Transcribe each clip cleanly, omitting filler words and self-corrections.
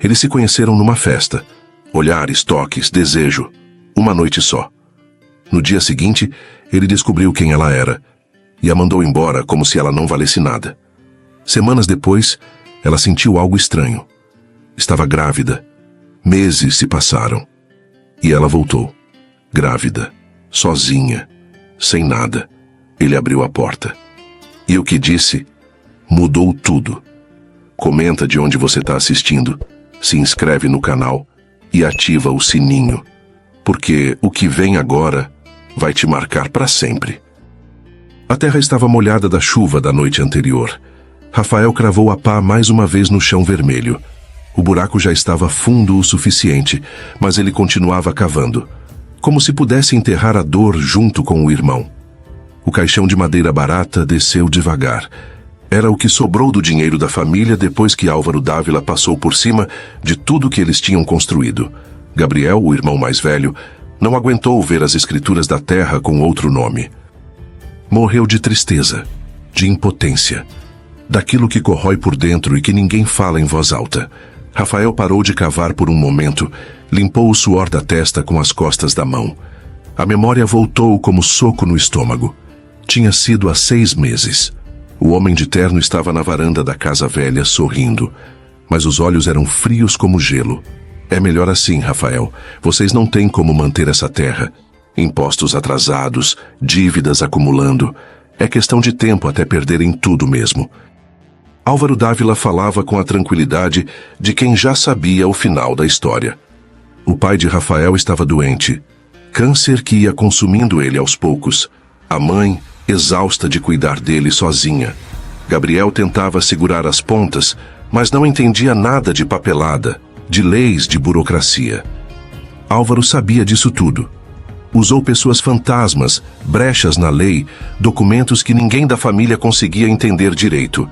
Eles se conheceram numa festa. Olhares, toques, desejo. Uma noite só. No dia seguinte, ele descobriu quem ela era e a mandou embora como se ela não valesse nada. Semanas depois, ela sentiu algo estranho. Estava grávida. Meses se passaram. E ela voltou. Grávida. Sozinha. Sem nada. Ele abriu a porta. E o que disse mudou tudo. Comenta de onde você está assistindo, se inscreve no canal e ativa o sininho, porque o que vem agora vai te marcar para sempre. A terra estava molhada da chuva da noite anterior. Rafael cravou a pá mais uma vez no chão vermelho. O buraco já estava fundo o suficiente, mas ele continuava cavando, como se pudesse enterrar a dor junto com o irmão. O caixão de madeira barata desceu devagar. Era o que sobrou do dinheiro da família depois que Álvaro Dávila passou por cima de tudo que eles tinham construído. Gabriel, o irmão mais velho, não aguentou ver as escrituras da terra com outro nome. Morreu de tristeza, de impotência, daquilo que corrói por dentro e que ninguém fala em voz alta. Rafael parou de cavar por um momento, limpou o suor da testa com as costas da mão. A memória voltou como soco no estômago. Tinha sido há 6 meses. O homem de terno estava na varanda da casa velha, sorrindo, mas os olhos eram frios como gelo. É melhor assim, Rafael. Vocês não têm como manter essa terra. Impostos atrasados, dívidas acumulando. É questão de tempo até perderem tudo mesmo. Álvaro Dávila falava com a tranquilidade de quem já sabia o final da história. O pai de Rafael estava doente. Câncer que ia consumindo ele aos poucos. A mãe, exausta de cuidar dele sozinha. Gabriel tentava segurar as pontas, mas não entendia nada de papelada, de leis, de burocracia. Álvaro sabia disso tudo. Usou pessoas fantasmas, brechas na lei, documentos que ninguém da família conseguia entender direito.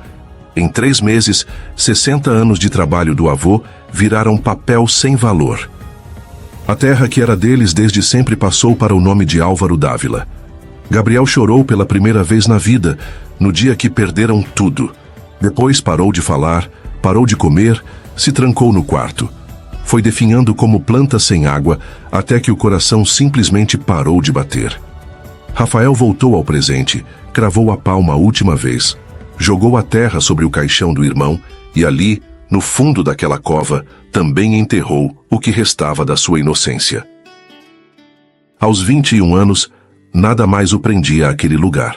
Em 3 meses, 60 anos de trabalho do avô viraram papel sem valor. A terra que era deles desde sempre passou para o nome de Álvaro Dávila. Gabriel chorou pela primeira vez na vida, no dia que perderam tudo. Depois parou de falar, parou de comer, se trancou no quarto. Foi definhando como planta sem água, até que o coração simplesmente parou de bater. Rafael voltou ao presente, cravou a pá uma última vez, jogou a terra sobre o caixão do irmão e ali, no fundo daquela cova, também enterrou o que restava da sua inocência. Aos 21 anos, nada mais o prendia àquele lugar.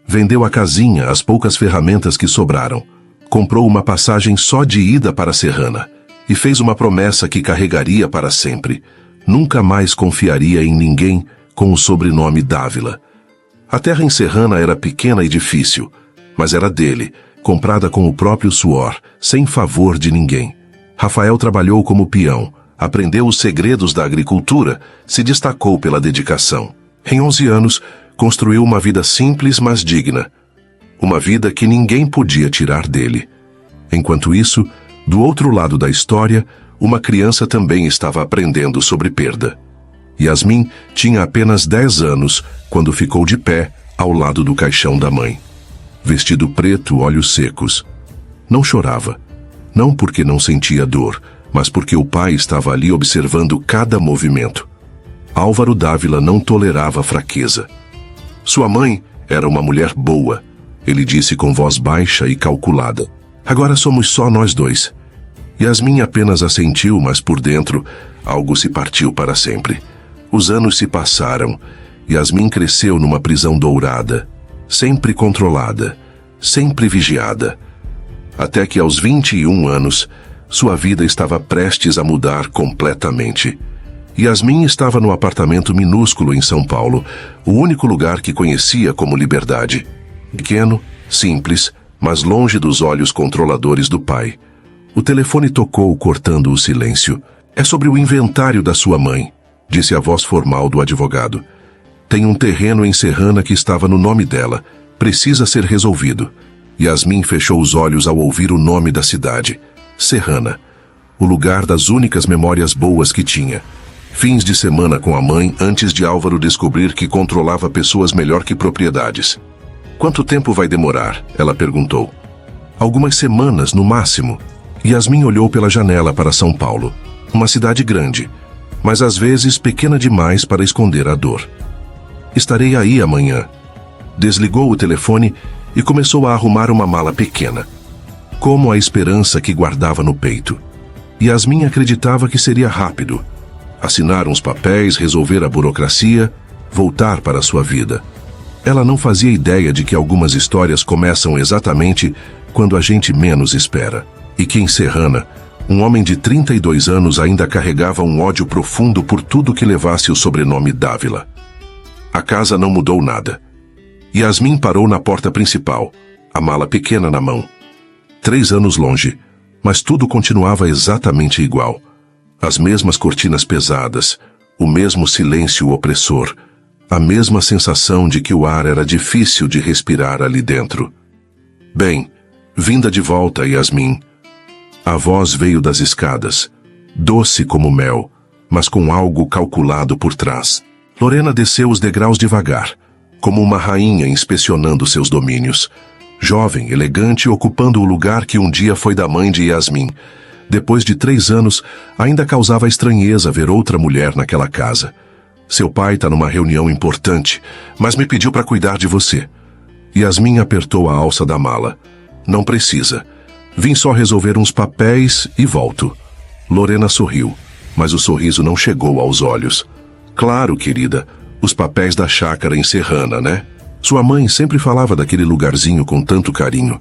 Vendeu a casinha, as poucas ferramentas que sobraram. Comprou uma passagem só de ida para Serrana e fez uma promessa que carregaria para sempre. Nunca mais confiaria em ninguém com o sobrenome Dávila. A terra em Serrana era pequena e difícil, mas era dele, comprada com o próprio suor, sem favor de ninguém. Rafael trabalhou como peão, aprendeu os segredos da agricultura, se destacou pela dedicação. Em 11 anos, construiu uma vida simples, mas digna. Uma vida que ninguém podia tirar dele. Enquanto isso, do outro lado da história, uma criança também estava aprendendo sobre perda. Yasmin tinha apenas 10 anos quando ficou de pé ao lado do caixão da mãe. Vestido preto, olhos secos. Não chorava. Não porque não sentia dor, mas porque o pai estava ali observando cada movimento. Álvaro Dávila não tolerava fraqueza. Sua mãe era uma mulher boa, ele disse com voz baixa e calculada. Agora somos só nós dois. Yasmin apenas assentiu, mas por dentro, algo se partiu para sempre. Os anos se passaram. Yasmin cresceu numa prisão dourada, sempre controlada, sempre vigiada. Até que aos 21 anos, sua vida estava prestes a mudar completamente. Yasmin estava no apartamento minúsculo em São Paulo, o único lugar que conhecia como liberdade. Pequeno, simples, mas longe dos olhos controladores do pai. O telefone tocou, cortando o silêncio. É sobre o inventário da sua mãe, disse a voz formal do advogado. Tem um terreno em Serrana que estava no nome dela. Precisa ser resolvido. Yasmin fechou os olhos ao ouvir o nome da cidade. Serrana. O lugar das únicas memórias boas que tinha. Fins de semana com a mãe antes de Álvaro descobrir que controlava pessoas melhor que propriedades. Quanto tempo vai demorar? Ela perguntou. Algumas semanas, no máximo. Yasmin olhou pela janela para São Paulo, uma cidade grande, mas às vezes pequena demais para esconder a dor. Estarei aí amanhã. Desligou o telefone e começou a arrumar uma mala pequena, como a esperança que guardava no peito. Yasmin acreditava que seria rápido. Assinar uns papéis, resolver a burocracia, voltar para sua vida. Ela não fazia ideia de que algumas histórias começam exatamente quando a gente menos espera. E que em Serrana, um homem de 32 anos ainda carregava um ódio profundo por tudo que levasse o sobrenome Dávila. A casa não mudou nada. Yasmin parou na porta principal, a mala pequena na mão. 3 anos longe, mas tudo continuava exatamente igual. As mesmas cortinas pesadas, o mesmo silêncio opressor, a mesma sensação de que o ar era difícil de respirar ali dentro. Bem, vinda de volta, Yasmin. A voz veio das escadas, doce como mel, mas com algo calculado por trás. Lorena desceu os degraus devagar, como uma rainha inspecionando seus domínios. Jovem, elegante, ocupando o lugar que um dia foi da mãe de Yasmin. Depois de 3 anos, ainda causava estranheza ver outra mulher naquela casa. Seu pai está numa reunião importante, mas me pediu para cuidar de você. Yasmin apertou a alça da mala. Não precisa. Vim só resolver uns papéis e volto. Lorena sorriu, mas o sorriso não chegou aos olhos. Claro, querida, os papéis da chácara em Serrana, né? Sua mãe sempre falava daquele lugarzinho com tanto carinho.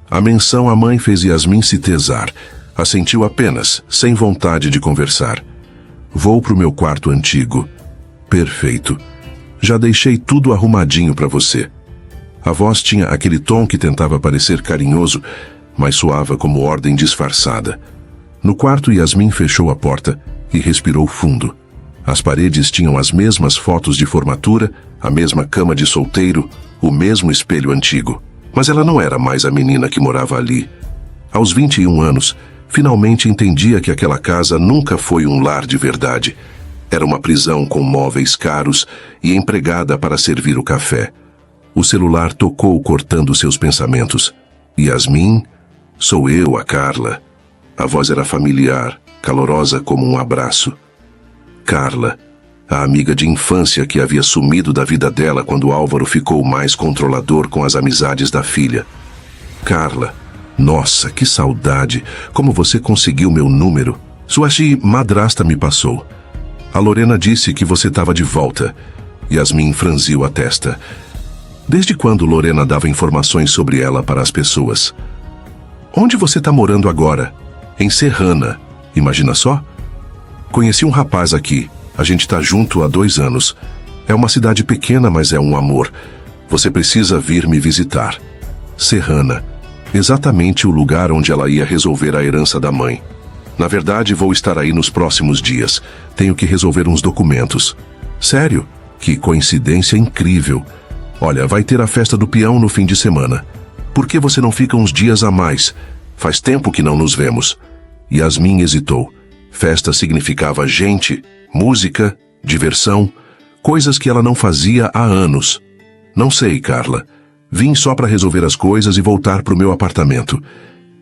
A menção à mãe fez Yasmin se tesar. Assentiu apenas, sem vontade de conversar. Vou pro meu quarto antigo. Perfeito. Já deixei tudo arrumadinho para você. A voz tinha aquele tom que tentava parecer carinhoso, mas soava como ordem disfarçada. No quarto, Yasmin fechou a porta e respirou fundo. As paredes tinham as mesmas fotos de formatura, a mesma cama de solteiro, o mesmo espelho antigo. Mas ela não era mais a menina que morava ali. Aos 21 anos, finalmente entendia que aquela casa nunca foi um lar de verdade. Era uma prisão com móveis caros e empregada para servir o café. O celular tocou cortando seus pensamentos. Yasmin, sou eu, a Carla. A voz era familiar, calorosa como um abraço. Carla, a amiga de infância que havia sumido da vida dela quando Álvaro ficou mais controlador com as amizades da filha. Carla, nossa, que saudade! Como você conseguiu meu número? Sua madrasta me passou. A Lorena disse que você estava de volta. Yasmin franziu a testa. Desde quando Lorena dava informações sobre ela para as pessoas? Onde você está morando agora? Em Serrana. Imagina só? Conheci um rapaz aqui. A gente está junto há 2 anos. É uma cidade pequena, mas é um amor. Você precisa vir me visitar. Serrana. Exatamente o lugar onde ela ia resolver a herança da mãe. Na verdade, vou estar aí nos próximos dias. Tenho que resolver uns documentos. Sério? Que coincidência incrível. Olha, vai ter a festa do peão no fim de semana. Por que você não fica uns dias a mais? Faz tempo que não nos vemos. Yasmin hesitou. Festa significava gente, música, diversão, coisas que ela não fazia há anos. Não sei, Carla. Vim só para resolver as coisas e voltar pro meu apartamento.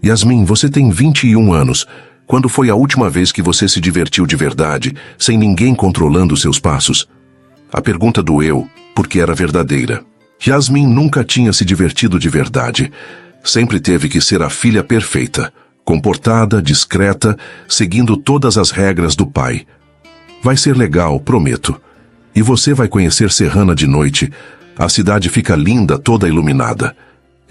Yasmin, você tem 21 anos. Quando foi a última vez que você se divertiu de verdade, sem ninguém controlando seus passos? A pergunta doeu, porque era verdadeira. Yasmin nunca tinha se divertido de verdade. Sempre teve que ser a filha perfeita, comportada, discreta, seguindo todas as regras do pai. Vai ser legal, prometo. E você vai conhecer Serrana de noite. A cidade fica linda, toda iluminada.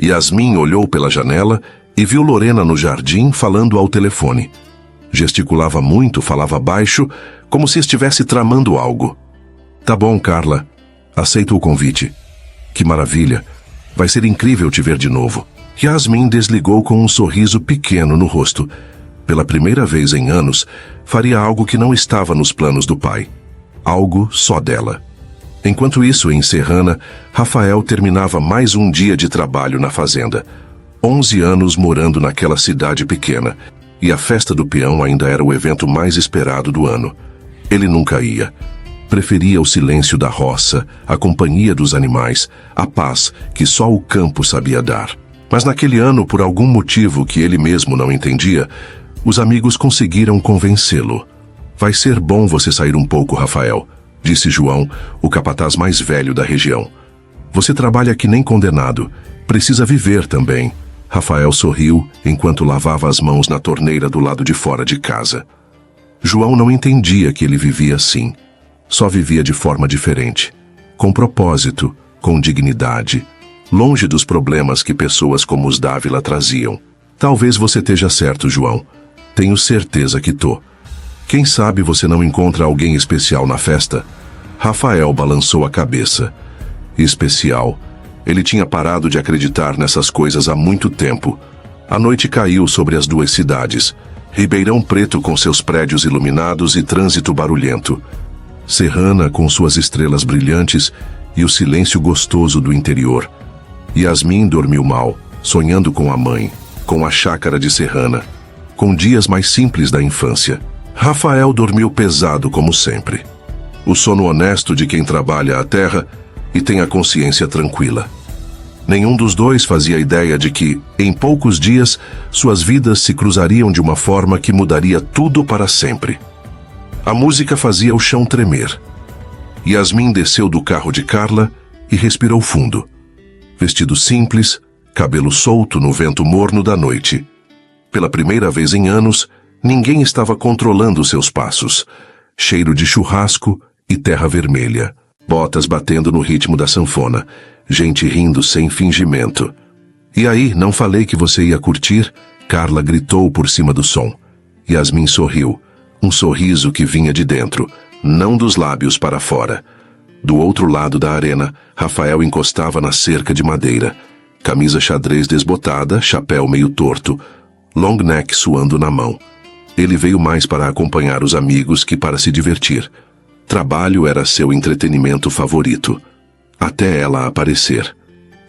Yasmin olhou pela janela e viu Lorena no jardim falando ao telefone. Gesticulava muito, falava baixo, como se estivesse tramando algo. Tá bom, Carla. Aceito o convite. Que maravilha. Vai ser incrível te ver de novo. Yasmin desligou com um sorriso pequeno no rosto. Pela primeira vez em anos, faria algo que não estava nos planos do pai. Algo só dela. Enquanto isso, em Serrana, Rafael terminava mais um dia de trabalho na fazenda. 11 anos morando naquela cidade pequena, e a festa do peão ainda era o evento mais esperado do ano. Ele nunca ia. Preferia o silêncio da roça, a companhia dos animais, a paz que só o campo sabia dar. Mas naquele ano, por algum motivo que ele mesmo não entendia, os amigos conseguiram convencê-lo. Vai ser bom você sair um pouco, Rafael, disse João, o capataz mais velho da região. Você trabalha que nem condenado. Precisa viver também. Rafael sorriu enquanto lavava as mãos na torneira do lado de fora de casa. João não entendia que ele vivia assim. Só vivia de forma diferente. Com propósito, com dignidade, longe dos problemas que pessoas como os Dávila traziam. Talvez você esteja certo, João. Tenho certeza que tô. Quem sabe você não encontra alguém especial na festa? Rafael balançou a cabeça. Especial. Ele tinha parado de acreditar nessas coisas há muito tempo. A noite caiu sobre as duas cidades. Ribeirão Preto com seus prédios iluminados e trânsito barulhento. Serrana com suas estrelas brilhantes e o silêncio gostoso do interior. Yasmin dormiu mal, sonhando com a mãe, com a chácara de Serrana, com dias mais simples da infância. Rafael dormiu pesado como sempre. O sono honesto de quem trabalha a terra e tem a consciência tranquila. Nenhum dos dois fazia ideia de que, em poucos dias, suas vidas se cruzariam de uma forma que mudaria tudo para sempre. A música fazia o chão tremer. Yasmin desceu do carro de Carla e respirou fundo. Vestido simples, cabelo solto no vento morno da noite. Pela primeira vez em anos, ninguém estava controlando seus passos. Cheiro de churrasco e terra vermelha. Botas batendo no ritmo da sanfona. Gente rindo sem fingimento. E aí, não falei que você ia curtir? Carla gritou por cima do som. Yasmin sorriu. Um sorriso que vinha de dentro, não dos lábios para fora. Do outro lado da arena, Rafael encostava na cerca de madeira. Camisa xadrez desbotada, chapéu meio torto, long neck suando na mão. Ele veio mais para acompanhar os amigos que para se divertir. Trabalho era seu entretenimento favorito. Até ela aparecer.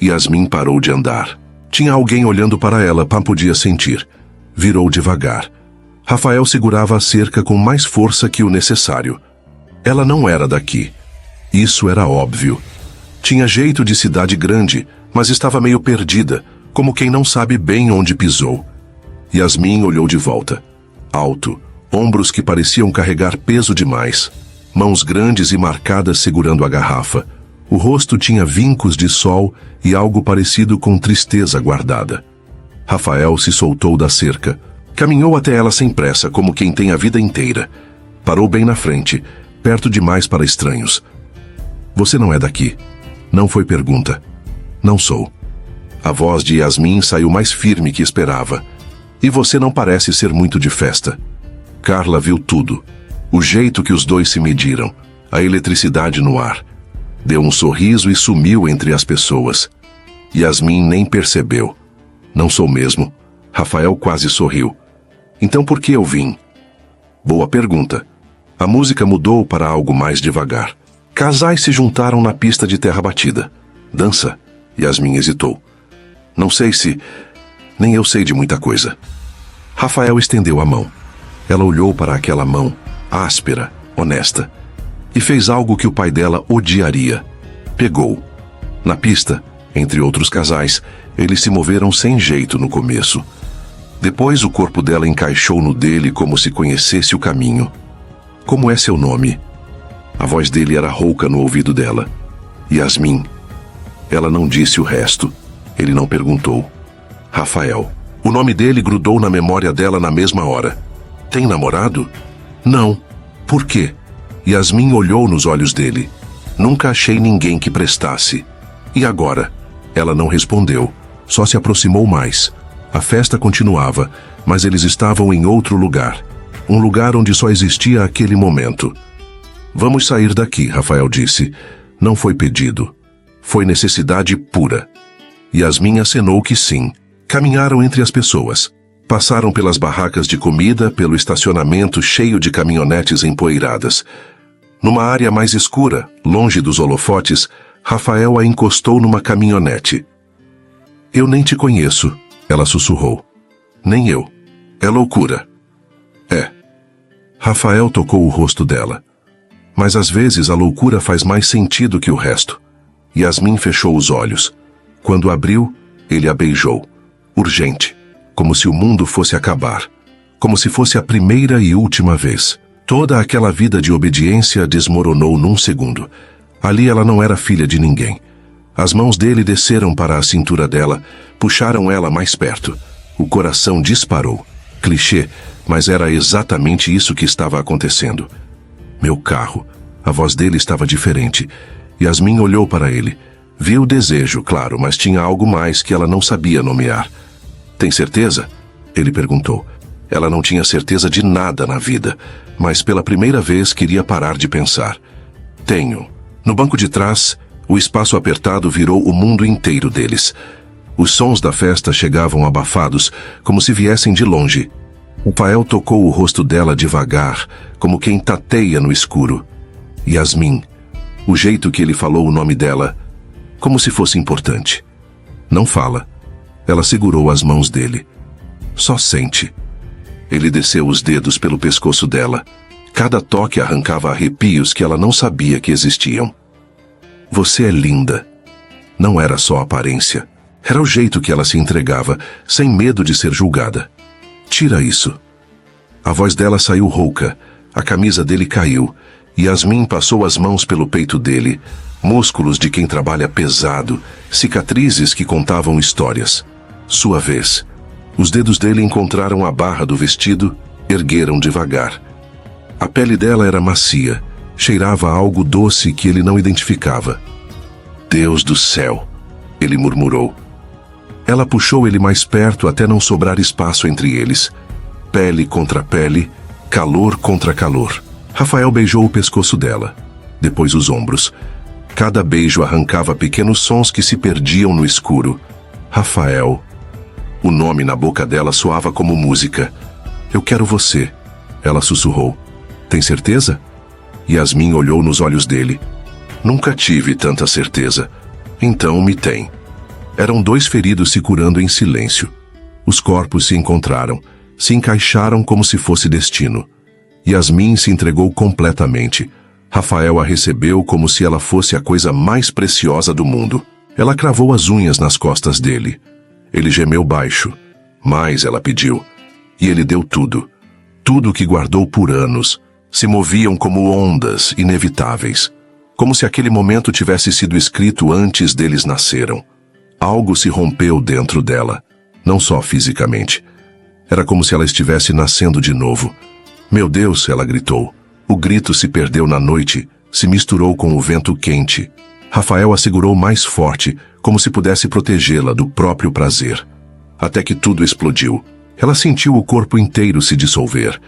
Yasmin parou de andar. Tinha alguém olhando para ela, Pam podia sentir. Virou devagar. Rafael segurava a cerca com mais força que o necessário. Ela não era daqui. Isso era óbvio. Tinha jeito de cidade grande, mas estava meio perdida, como quem não sabe bem onde pisou. Yasmin olhou de volta. Alto, ombros que pareciam carregar peso demais. Mãos grandes e marcadas segurando a garrafa. O rosto tinha vincos de sol e algo parecido com tristeza guardada. Rafael se soltou da cerca. Caminhou até ela sem pressa, como quem tem a vida inteira. Parou bem na frente, perto demais para estranhos. Você não é daqui. Não foi pergunta. Não sou. A voz de Yasmin saiu mais firme que esperava. E você não parece ser muito de festa. Carla viu tudo. O jeito que os dois se mediram. A eletricidade no ar. Deu um sorriso e sumiu entre as pessoas. Yasmin nem percebeu. Não sou mesmo. Rafael quase sorriu. Então por que eu vim? Boa pergunta. A música mudou para algo mais devagar. Casais se juntaram na pista de terra batida. Dança. Yasmin hesitou. Não sei se... Nem eu sei de muita coisa. Rafael estendeu a mão. Ela olhou para aquela mão, áspera, honesta, e fez algo que o pai dela odiaria. Pegou. Na pista, entre outros casais, eles se moveram sem jeito no começo. Depois o corpo dela encaixou no dele como se conhecesse o caminho. Como é seu nome? A voz dele era rouca no ouvido dela. Yasmin. Ela não disse o resto. Ele não perguntou. Rafael. O nome dele grudou na memória dela na mesma hora. Tem namorado? Não. Por quê? Yasmin olhou nos olhos dele. Nunca achei ninguém que prestasse. E agora? Ela não respondeu. Só se aproximou mais. A festa continuava, mas eles estavam em outro lugar. Um lugar onde só existia aquele momento. Vamos sair daqui, Rafael disse. Não foi pedido. Foi necessidade pura. Yasmin acenou que sim. Caminharam entre as pessoas. Passaram pelas barracas de comida, pelo estacionamento cheio de caminhonetes empoeiradas. Numa área mais escura, longe dos holofotes, Rafael a encostou numa caminhonete. Eu nem te conheço, ela sussurrou. Nem eu. É loucura. É. Rafael tocou o rosto dela. Mas às vezes a loucura faz mais sentido que o resto. Yasmin fechou os olhos. Quando abriu, ele a beijou. urgente, como se o mundo fosse acabar, como se fosse a primeira e última vez. Toda aquela vida de obediência desmoronou num segundo. Ali ela não era filha de ninguém. As mãos dele desceram para a cintura dela, puxaram ela mais perto. O coração disparou. Clichê, mas era exatamente isso que estava acontecendo. Meu carro. A voz dele estava diferente. Yasmin olhou para ele. Viu o desejo, claro, mas tinha algo mais que ela não sabia nomear. Tem certeza? Ele perguntou. Ela não tinha certeza de nada na vida, mas pela primeira vez queria parar de pensar. Tenho. No banco de trás, o espaço apertado virou o mundo inteiro deles. Os sons da festa chegavam abafados, como se viessem de longe. Rafael tocou o rosto dela devagar, como quem tateia no escuro. Yasmin. O jeito que ele falou o nome dela, como se fosse importante. Não fala. Ela segurou as mãos dele. Só sente. Ele desceu os dedos pelo pescoço dela. Cada toque arrancava arrepios que ela não sabia que existiam. Você é linda. Não era só aparência. Era o jeito que ela se entregava, sem medo de ser julgada. Tira isso. A voz dela saiu rouca. A camisa dele caiu. Yasmin passou as mãos pelo peito dele. Músculos de quem trabalha pesado. Cicatrizes que contavam histórias. Sua vez. Os dedos dele encontraram a barra do vestido, ergueram devagar. A pele dela era macia, cheirava a algo doce que ele não identificava. Deus do céu, ele murmurou. Ela puxou ele mais perto até não sobrar espaço entre eles. Pele contra pele, calor contra calor. Rafael beijou o pescoço dela, depois os ombros. Cada beijo arrancava pequenos sons que se perdiam no escuro. Rafael. O nome na boca dela soava como música. Eu quero você, ela sussurrou. Tem certeza? Yasmin olhou nos olhos dele. Nunca tive tanta certeza. Então me tem. Eram dois feridos se curando em silêncio. Os corpos se encontraram, se encaixaram como se fosse destino. Yasmin se entregou completamente. Rafael a recebeu como se ela fosse a coisa mais preciosa do mundo. Ela cravou as unhas nas costas dele. Ele gemeu baixo. Mais ela pediu. E ele deu tudo. Tudo que guardou por anos. Se moviam como ondas inevitáveis. Como se aquele momento tivesse sido escrito antes deles nasceram. Algo se rompeu dentro dela. Não só fisicamente. Era como se ela estivesse nascendo de novo. Meu Deus, ela gritou. O grito se perdeu na noite. Se misturou com o vento quente. Rafael a segurou mais forte, como se pudesse protegê-la do próprio prazer. Até que tudo explodiu. Ela sentiu o corpo inteiro se dissolver.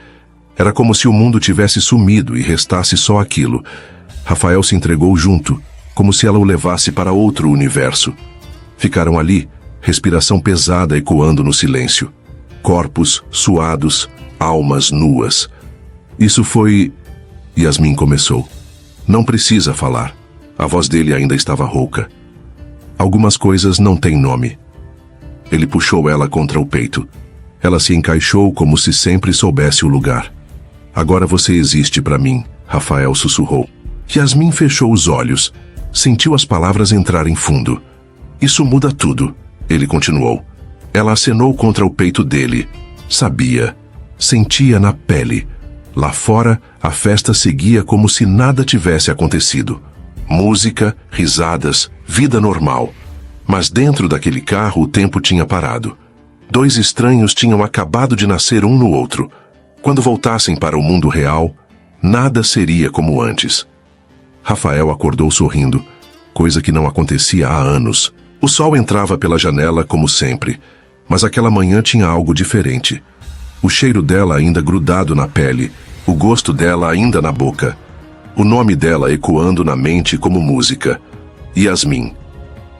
Era como se o mundo tivesse sumido e restasse só aquilo. Rafael se entregou junto, como se ela o levasse para outro universo. Ficaram ali, respiração pesada ecoando no silêncio. Corpos suados, almas nuas. Isso foi... Yasmin começou. Não precisa falar. A voz dele ainda estava rouca. Algumas coisas não têm nome. Ele puxou ela contra o peito. Ela se encaixou como se sempre soubesse o lugar. Agora você existe para mim, Rafael sussurrou. Yasmin fechou os olhos. Sentiu as palavras entrarem fundo. Isso muda tudo, ele continuou. Ela acenou contra o peito dele. Sabia. Sentia na pele. Lá fora, a festa seguia como se nada tivesse acontecido. Música, risadas, vida normal. Mas dentro daquele carro o tempo tinha parado. Dois estranhos tinham acabado de nascer um no outro. Quando voltassem para o mundo real, nada seria como antes. Rafael acordou sorrindo, coisa que não acontecia há anos. O sol entrava pela janela como sempre, mas aquela manhã tinha algo diferente. O cheiro dela ainda grudado na pele, o gosto dela ainda na boca. O nome dela ecoando na mente como música. Yasmin.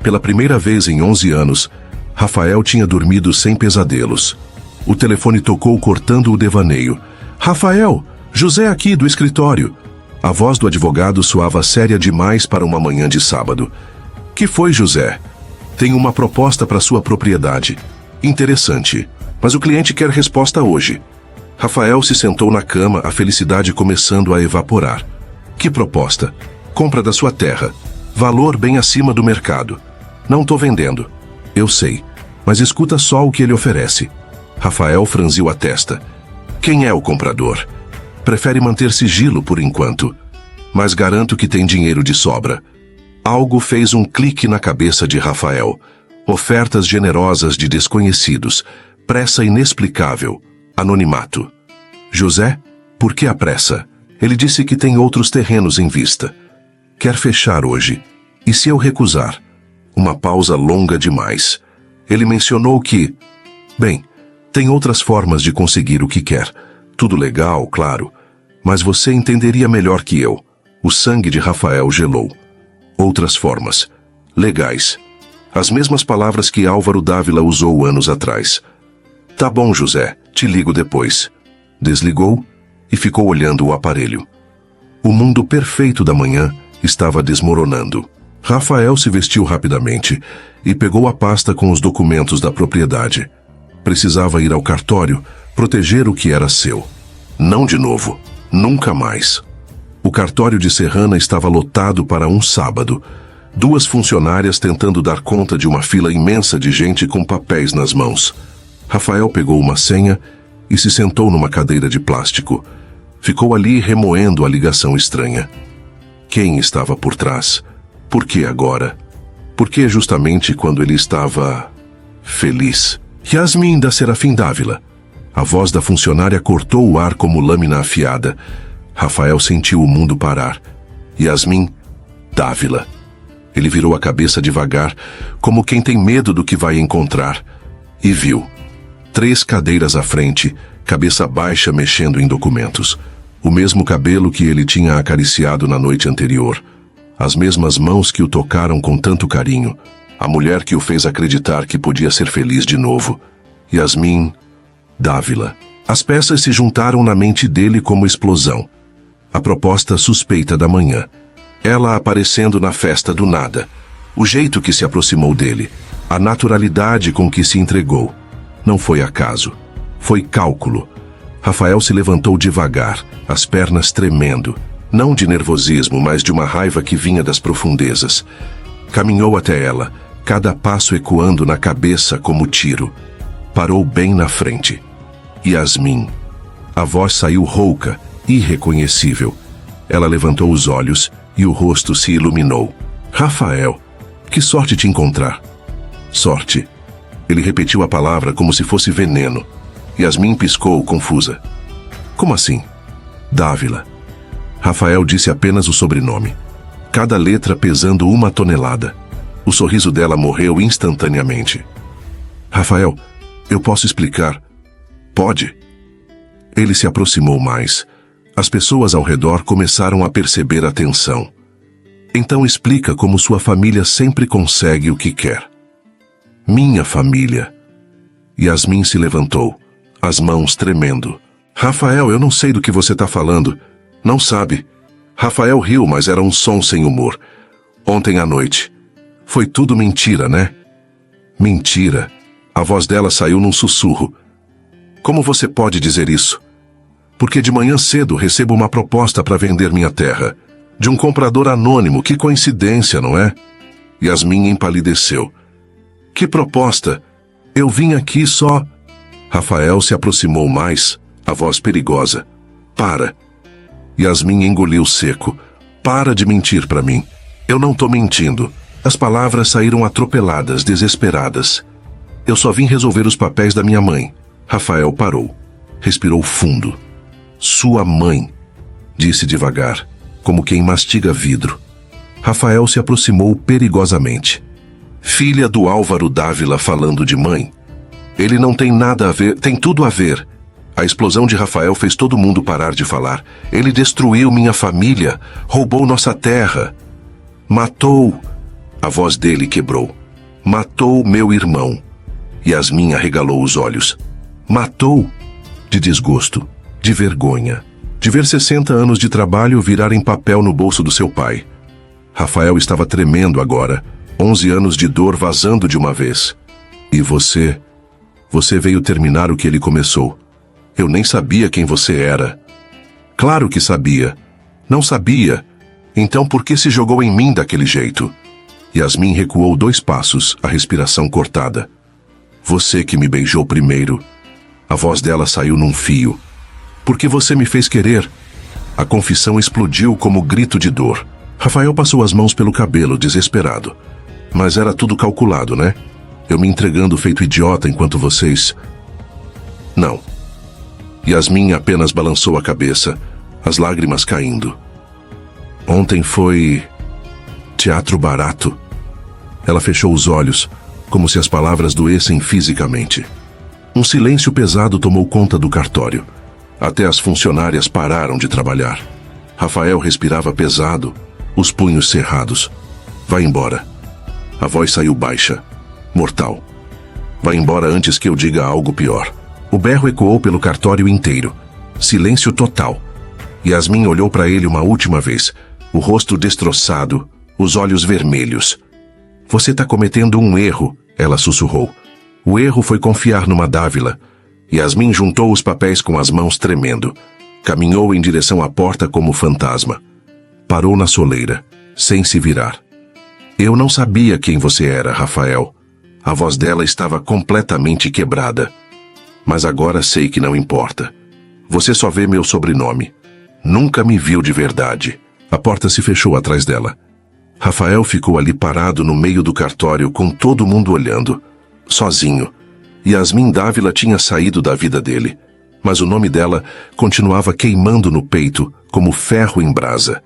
Pela primeira vez em 11 anos, Rafael tinha dormido sem pesadelos. O telefone tocou cortando o devaneio. Rafael, José aqui do escritório. A voz do advogado soava séria demais para uma manhã de sábado. Que foi, José? Tenho uma proposta para sua propriedade. Interessante, mas o cliente quer resposta hoje. Rafael se sentou na cama, a felicidade começando a evaporar. Que proposta? Compra da sua terra. Valor bem acima do mercado. Não tô vendendo. Eu sei. Mas escuta só o que ele oferece. Rafael franziu a testa. Quem é o comprador? Prefere manter sigilo por enquanto, mas garanto que tem dinheiro de sobra. Algo fez um clique na cabeça de Rafael. Ofertas generosas de desconhecidos, pressa inexplicável, anonimato. José, por que a pressa? Ele disse que tem outros terrenos em vista. Quer fechar hoje. E se eu recusar? Uma pausa longa demais. Ele mencionou que... Bem, tem outras formas de conseguir o que quer. Tudo legal, claro. Mas você entenderia melhor que eu. O sangue de Rafael gelou. Outras formas. Legais. As mesmas palavras que Álvaro Dávila usou anos atrás. Tá bom, José, te ligo depois. Desligou e ficou olhando o aparelho. O mundo perfeito da manhã estava desmoronando. Rafael se vestiu rapidamente e pegou a pasta com os documentos da propriedade. Precisava ir ao cartório, proteger o que era seu. Não de novo. Nunca mais. O cartório de Serrana estava lotado para um sábado. 2 funcionárias tentando dar conta de uma fila imensa de gente com papéis nas mãos. Rafael pegou uma senha e se sentou numa cadeira de plástico. Ficou ali remoendo a ligação estranha. Quem estava por trás? Por que agora? Por que justamente quando ele estava... feliz? Yasmin da Serafim Dávila. A voz da funcionária cortou o ar como lâmina afiada. Rafael sentiu o mundo parar. Yasmin Dávila. Ele virou a cabeça devagar, como quem tem medo do que vai encontrar, e viu. 3 cadeiras à frente, cabeça baixa mexendo em documentos. O mesmo cabelo que ele tinha acariciado na noite anterior. As mesmas mãos que o tocaram com tanto carinho. A mulher que o fez acreditar que podia ser feliz de novo. Yasmin Dávila. As peças se juntaram na mente dele como explosão. A proposta suspeita da manhã. Ela aparecendo na festa do nada. O jeito que se aproximou dele. A naturalidade com que se entregou. Não foi acaso. Foi cálculo. Rafael se levantou devagar, as pernas tremendo. Não de nervosismo, mas de uma raiva que vinha das profundezas. Caminhou até ela, cada passo ecoando na cabeça como tiro. Parou bem na frente. Yasmin. A voz saiu rouca, irreconhecível. Ela levantou os olhos e o rosto se iluminou. Rafael, que sorte te encontrar. Sorte. Ele repetiu a palavra como se fosse veneno. Yasmin piscou, confusa. Como assim? Dávila. Rafael disse apenas o sobrenome. Cada letra pesando 1 tonelada. O sorriso dela morreu instantaneamente. Rafael, eu posso explicar. Pode? Ele se aproximou mais. As pessoas ao redor começaram a perceber a tensão. Então explica como sua família sempre consegue o que quer. Minha família. Yasmin se levantou, as mãos tremendo. Rafael, eu não sei do que você está falando. Não sabe. Rafael riu, mas era um som sem humor. Ontem à noite. Foi tudo mentira, né? Mentira. A voz dela saiu num sussurro. Como você pode dizer isso? Porque de manhã cedo recebo uma proposta para vender minha terra. De um comprador anônimo, que coincidência, não é? Yasmin empalideceu. Que proposta? Eu vim aqui só... Rafael se aproximou mais, a voz perigosa. Para. Yasmin engoliu seco. Para de mentir para mim. Eu não tô mentindo. As palavras saíram atropeladas, desesperadas. Eu só vim resolver os papéis da minha mãe. Rafael parou. Respirou fundo. Sua mãe, disse devagar, como quem mastiga vidro. Rafael se aproximou perigosamente. Filha do Álvaro Dávila falando de mãe. Ele não tem nada a ver, tem tudo a ver. A explosão de Rafael fez todo mundo parar de falar. Ele destruiu minha família, roubou nossa terra. Matou. A voz dele quebrou. Matou meu irmão. Yasmin arregalou os olhos. Matou? De desgosto, de vergonha, de ver 60 anos de trabalho virarem papel no bolso do seu pai. Rafael estava tremendo agora, 11 anos de dor vazando de uma vez. E você? Você veio terminar o que ele começou. Eu nem sabia quem você era. Claro que sabia. Não sabia. Então por que se jogou em mim daquele jeito? Yasmin recuou 2 passos, a respiração cortada. Você que me beijou primeiro. A voz dela saiu num fio. Porque você me fez querer. A confissão explodiu como grito de dor. Rafael passou as mãos pelo cabelo, desesperado. Mas era tudo calculado, né? Eu me entregando feito idiota enquanto vocês... Não. Yasmin apenas balançou a cabeça, as lágrimas caindo. Ontem foi... teatro barato. Ela fechou os olhos, como se as palavras doessem fisicamente. Um silêncio pesado tomou conta do cartório. Até as funcionárias pararam de trabalhar. Rafael respirava pesado, os punhos cerrados. Vai embora. A voz saiu baixa, mortal. Vai embora antes que eu diga algo pior. O berro ecoou pelo cartório inteiro. Silêncio total. Yasmin olhou para ele uma última vez, o rosto destroçado, os olhos vermelhos. Você está cometendo um erro, ela sussurrou. O erro foi confiar numa Dávila. Yasmin juntou os papéis com as mãos tremendo. Caminhou em direção à porta como fantasma. Parou na soleira, sem se virar. Eu não sabia quem você era, Rafael. A voz dela estava completamente quebrada. Mas agora sei que não importa. Você só vê meu sobrenome. Nunca me viu de verdade. A porta se fechou atrás dela. Rafael ficou ali parado no meio do cartório com todo mundo olhando. Sozinho. Yasmin Dávila tinha saído da vida dele. Mas o nome dela continuava queimando no peito como ferro em brasa.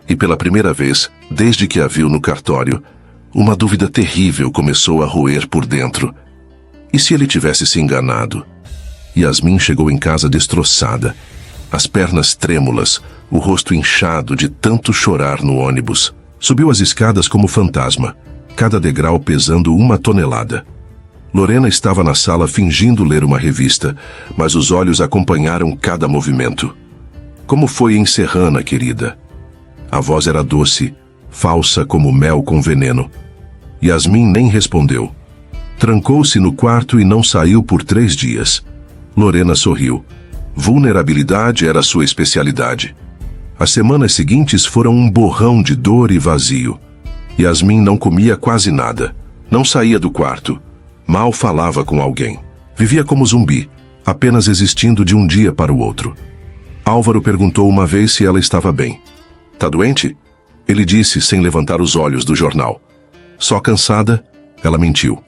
E pela primeira vez, desde que a viu no cartório, uma dúvida terrível começou a roer por dentro. E se ele tivesse se enganado? Yasmin chegou em casa destroçada, as pernas trêmulas, o rosto inchado de tanto chorar no ônibus. Subiu as escadas como fantasma, cada degrau pesando 1 tonelada. Lorena estava na sala fingindo ler uma revista, mas os olhos acompanharam cada movimento. Como foi em Serrana, querida? A voz era doce, falsa como mel com veneno. Yasmin nem respondeu. Trancou-se no quarto e não saiu por 3 dias. Lorena sorriu. Vulnerabilidade era sua especialidade. As semanas seguintes foram um borrão de dor e vazio. Yasmin não comia quase nada. Não saía do quarto. Mal falava com alguém. Vivia como zumbi, apenas existindo de um dia para o outro. Álvaro perguntou uma vez se ela estava bem. Tá doente? Ele disse sem levantar os olhos do jornal. Só cansada, ela mentiu.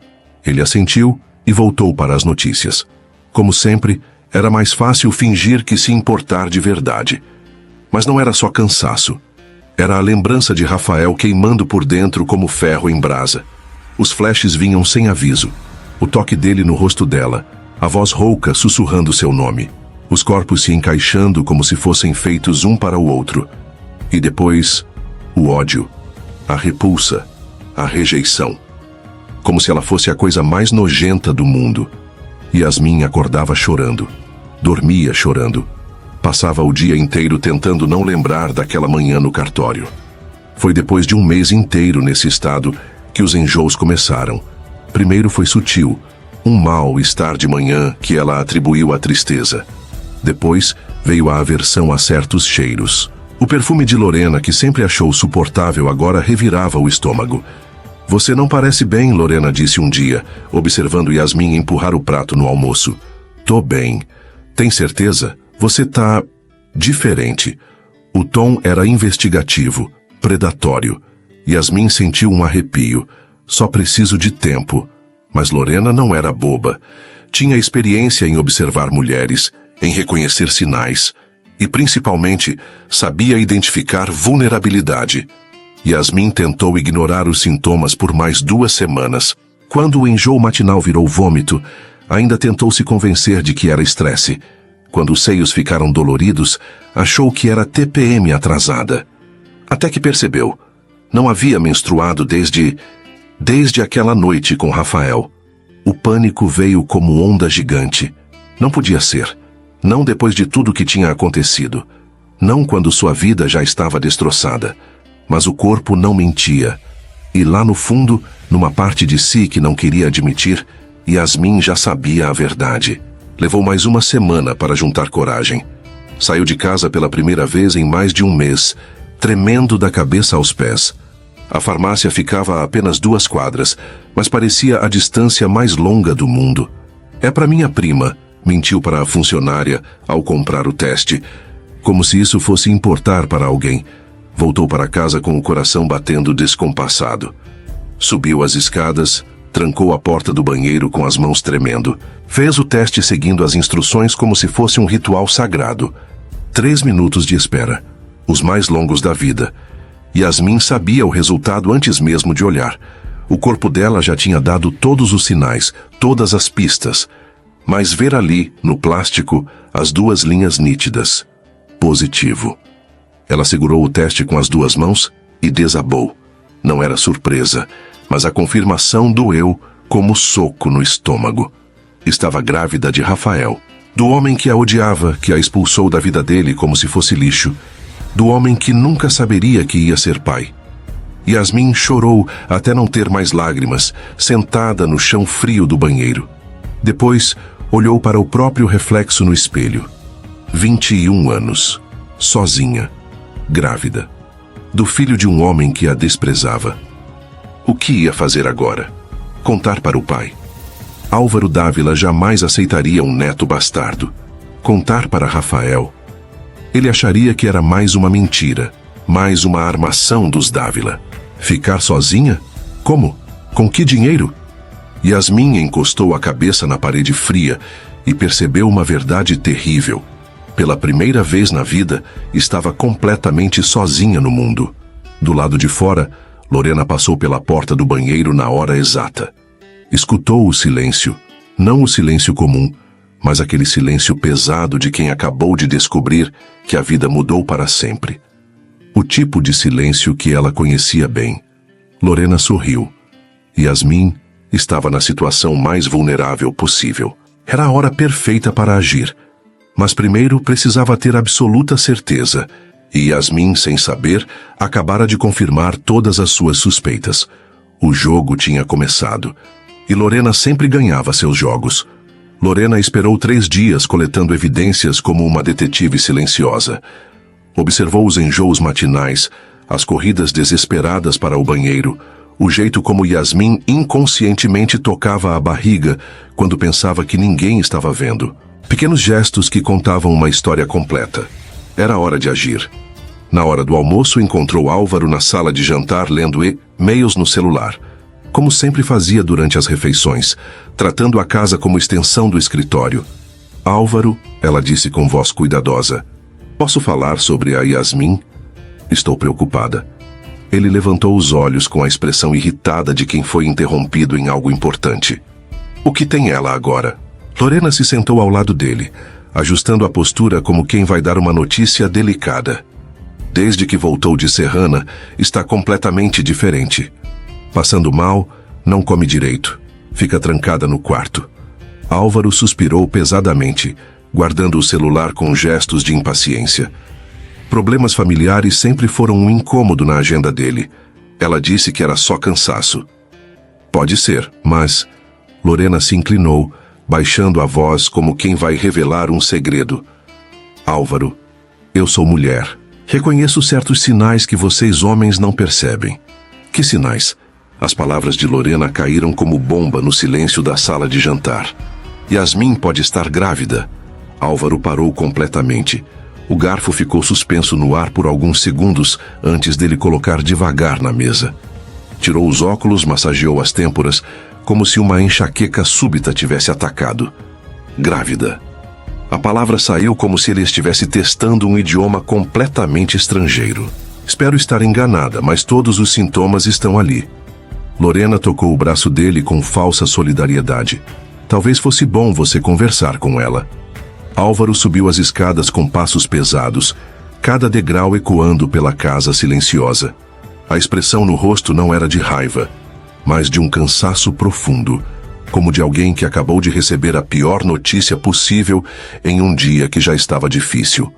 Ele assentiu e voltou para as notícias. Como sempre, era mais fácil fingir que se importar de verdade. Mas não era só cansaço. Era a lembrança de Rafael queimando por dentro como ferro em brasa. Os flashes vinham sem aviso. O toque dele no rosto dela, a voz rouca sussurrando seu nome. Os corpos se encaixando como se fossem feitos um para o outro. E depois, o ódio, a repulsa, a rejeição. Como se ela fosse a coisa mais nojenta do mundo. Yasmin acordava chorando. Dormia chorando. Passava o dia inteiro tentando não lembrar daquela manhã no cartório. Foi depois de um mês inteiro nesse estado que os enjoos começaram. Primeiro foi sutil, um mal-estar de manhã que ela atribuiu à tristeza. Depois veio a aversão a certos cheiros. O perfume de Lorena, que sempre achou suportável, agora revirava o estômago. Você não parece bem, Lorena disse um dia, observando Yasmin empurrar o prato no almoço. Tô bem. Tem certeza? Você tá... diferente. O tom era investigativo, predatório. Yasmin sentiu um arrepio. Só preciso de tempo. Mas Lorena não era boba. Tinha experiência em observar mulheres, em reconhecer sinais. E, principalmente, sabia identificar vulnerabilidade. Yasmin tentou ignorar os sintomas por mais 2 semanas. Quando o enjoo matinal virou vômito, ainda tentou se convencer de que era estresse. Quando os seios ficaram doloridos, achou que era TPM atrasada. Até que percebeu. Não havia menstruado desde aquela noite com Rafael. O pânico veio como onda gigante. Não podia ser. Não depois de tudo que tinha acontecido. Não quando sua vida já estava destroçada. Mas o corpo não mentia. E lá no fundo, numa parte de si que não queria admitir, Yasmin já sabia a verdade. Levou mais 1 semana para juntar coragem. Saiu de casa pela primeira vez em mais de um mês, tremendo da cabeça aos pés. A farmácia ficava a apenas 2 quadras, mas parecia a distância mais longa do mundo. É para minha prima, mentiu para a funcionária ao comprar o teste, como se isso fosse importar para alguém. Voltou para casa com o coração batendo descompassado. Subiu as escadas, trancou a porta do banheiro com as mãos tremendo. Fez o teste seguindo as instruções como se fosse um ritual sagrado. 3 minutos de espera, os mais longos da vida. Yasmin sabia o resultado antes mesmo de olhar. O corpo dela já tinha dado todos os sinais, todas as pistas. Mas ver ali, no plástico, as 2 linhas nítidas. Positivo. Ela segurou o teste com as 2 mãos e desabou. Não era surpresa, mas a confirmação doeu como soco no estômago. Estava grávida de Rafael, do homem que a odiava, que a expulsou da vida dele como se fosse lixo, do homem que nunca saberia que ia ser pai. Yasmin chorou até não ter mais lágrimas, sentada no chão frio do banheiro. Depois, olhou para o próprio reflexo no espelho. 21 anos, sozinha, grávida, do filho de um homem que a desprezava. O que ia fazer agora? Contar para o pai. Álvaro Dávila jamais aceitaria um neto bastardo. Contar para Rafael. Ele acharia que era mais uma mentira, mais uma armação dos Dávila. Ficar sozinha? Como? Com que dinheiro? Yasmin encostou a cabeça na parede fria e percebeu uma verdade terrível. Pela primeira vez na vida, estava completamente sozinha no mundo. Do lado de fora, Lorena passou pela porta do banheiro na hora exata. Escutou o silêncio, não o silêncio comum, mas aquele silêncio pesado de quem acabou de descobrir que a vida mudou para sempre. O tipo de silêncio que ela conhecia bem. Lorena sorriu. Yasmin estava na situação mais vulnerável possível. Era a hora perfeita para agir. Mas primeiro precisava ter absoluta certeza, e Yasmin, sem saber, acabara de confirmar todas as suas suspeitas. O jogo tinha começado, e Lorena sempre ganhava seus jogos. Lorena esperou 3 dias coletando evidências como uma detetive silenciosa. Observou os enjoos matinais, as corridas desesperadas para o banheiro, o jeito como Yasmin inconscientemente tocava a barriga quando pensava que ninguém estava vendo. Pequenos gestos que contavam uma história completa. Era hora de agir. Na hora do almoço, encontrou Álvaro na sala de jantar lendo e-mails no celular, como sempre fazia durante as refeições, tratando a casa como extensão do escritório. Álvaro, ela disse com voz cuidadosa, posso falar sobre a Yasmin? Estou preocupada. Ele levantou os olhos com a expressão irritada de quem foi interrompido em algo importante. O que tem ela agora? Lorena se sentou ao lado dele, ajustando a postura como quem vai dar uma notícia delicada. Desde que voltou de Serrana, está completamente diferente. Passando mal, não come direito. Fica trancada no quarto. Álvaro suspirou pesadamente, guardando o celular com gestos de impaciência. Problemas familiares sempre foram um incômodo na agenda dele. Ela disse que era só cansaço. Pode ser, mas... Lorena se inclinou, baixando a voz como quem vai revelar um segredo. Álvaro, eu sou mulher. Reconheço certos sinais que vocês homens não percebem. Que sinais? As palavras de Lorena caíram como bomba no silêncio da sala de jantar. Yasmin pode estar grávida. Álvaro parou completamente. O garfo ficou suspenso no ar por alguns segundos antes dele colocar devagar na mesa. Tirou os óculos, massageou as têmporas, como se uma enxaqueca súbita tivesse atacado. Grávida. A palavra saiu como se ele estivesse testando um idioma completamente estrangeiro. Espero estar enganada, mas todos os sintomas estão ali. Lorena tocou o braço dele com falsa solidariedade. Talvez fosse bom você conversar com ela. Álvaro subiu as escadas com passos pesados, cada degrau ecoando pela casa silenciosa. A expressão no rosto não era de raiva, mas de um cansaço profundo, como de alguém que acabou de receber a pior notícia possível em um dia que já estava difícil.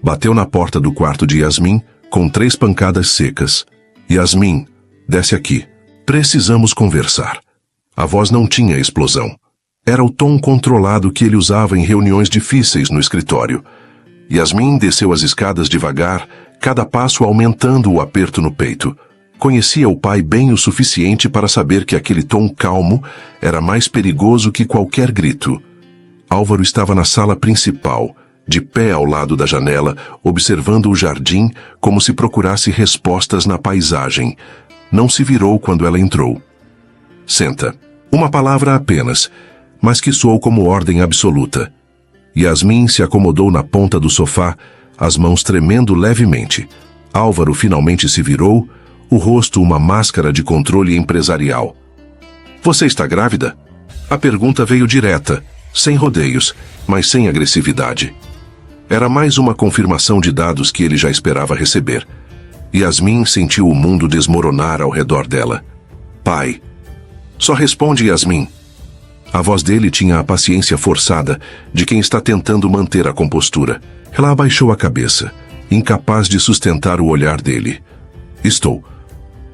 Bateu na porta do quarto de Yasmin com 3 pancadas secas. Yasmin, desce aqui. Precisamos conversar. A voz não tinha explosão. Era o tom controlado que ele usava em reuniões difíceis no escritório. Yasmin desceu as escadas devagar, cada passo aumentando o aperto no peito. Conhecia o pai bem o suficiente para saber que aquele tom calmo era mais perigoso que qualquer grito. Álvaro estava na sala principal, de pé ao lado da janela, observando o jardim como se procurasse respostas na paisagem. Não se virou quando ela entrou. Senta. Uma palavra apenas, mas que soou como ordem absoluta. Yasmin se acomodou na ponta do sofá, as mãos tremendo levemente. Álvaro finalmente se virou, o rosto uma máscara de controle empresarial. Você está grávida? A pergunta veio direta, sem rodeios, mas sem agressividade. Era mais uma confirmação de dados que ele já esperava receber. Yasmin sentiu o mundo desmoronar ao redor dela. Pai. Só responde, Yasmin. A voz dele tinha a paciência forçada de quem está tentando manter a compostura. Ela abaixou a cabeça, incapaz de sustentar o olhar dele. Estou.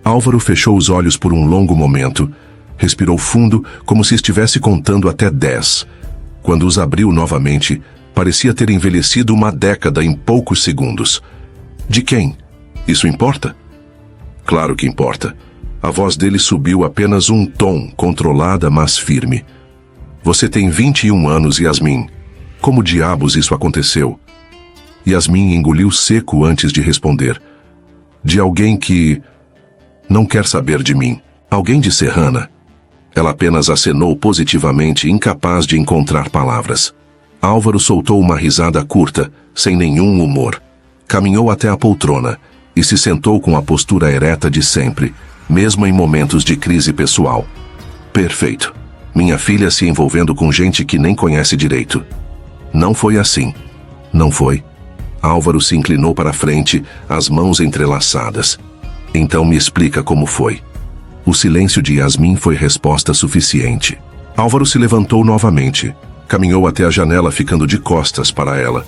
Álvaro fechou os olhos por um longo momento, respirou fundo como se estivesse contando até 10. Quando os abriu novamente, parecia ter envelhecido uma década em poucos segundos. De quem? Isso importa? Claro que importa. A voz dele subiu apenas um tom, controlada, mas firme. Você tem 21 anos, Yasmin. Como diabos isso aconteceu? Yasmin engoliu seco antes de responder. De alguém que não quer saber de mim. Alguém de Serrana. Ela apenas acenou positivamente, incapaz de encontrar palavras. Álvaro soltou uma risada curta, sem nenhum humor. Caminhou até a poltrona e se sentou com a postura ereta de sempre, mesmo em momentos de crise pessoal. Perfeito. Minha filha se envolvendo com gente que nem conhece direito. Não foi assim. Não foi. Álvaro se inclinou para a frente, as mãos entrelaçadas. Então me explica como foi. O silêncio de Yasmin foi resposta suficiente. Álvaro se levantou novamente. Caminhou até a janela, ficando de costas para ela.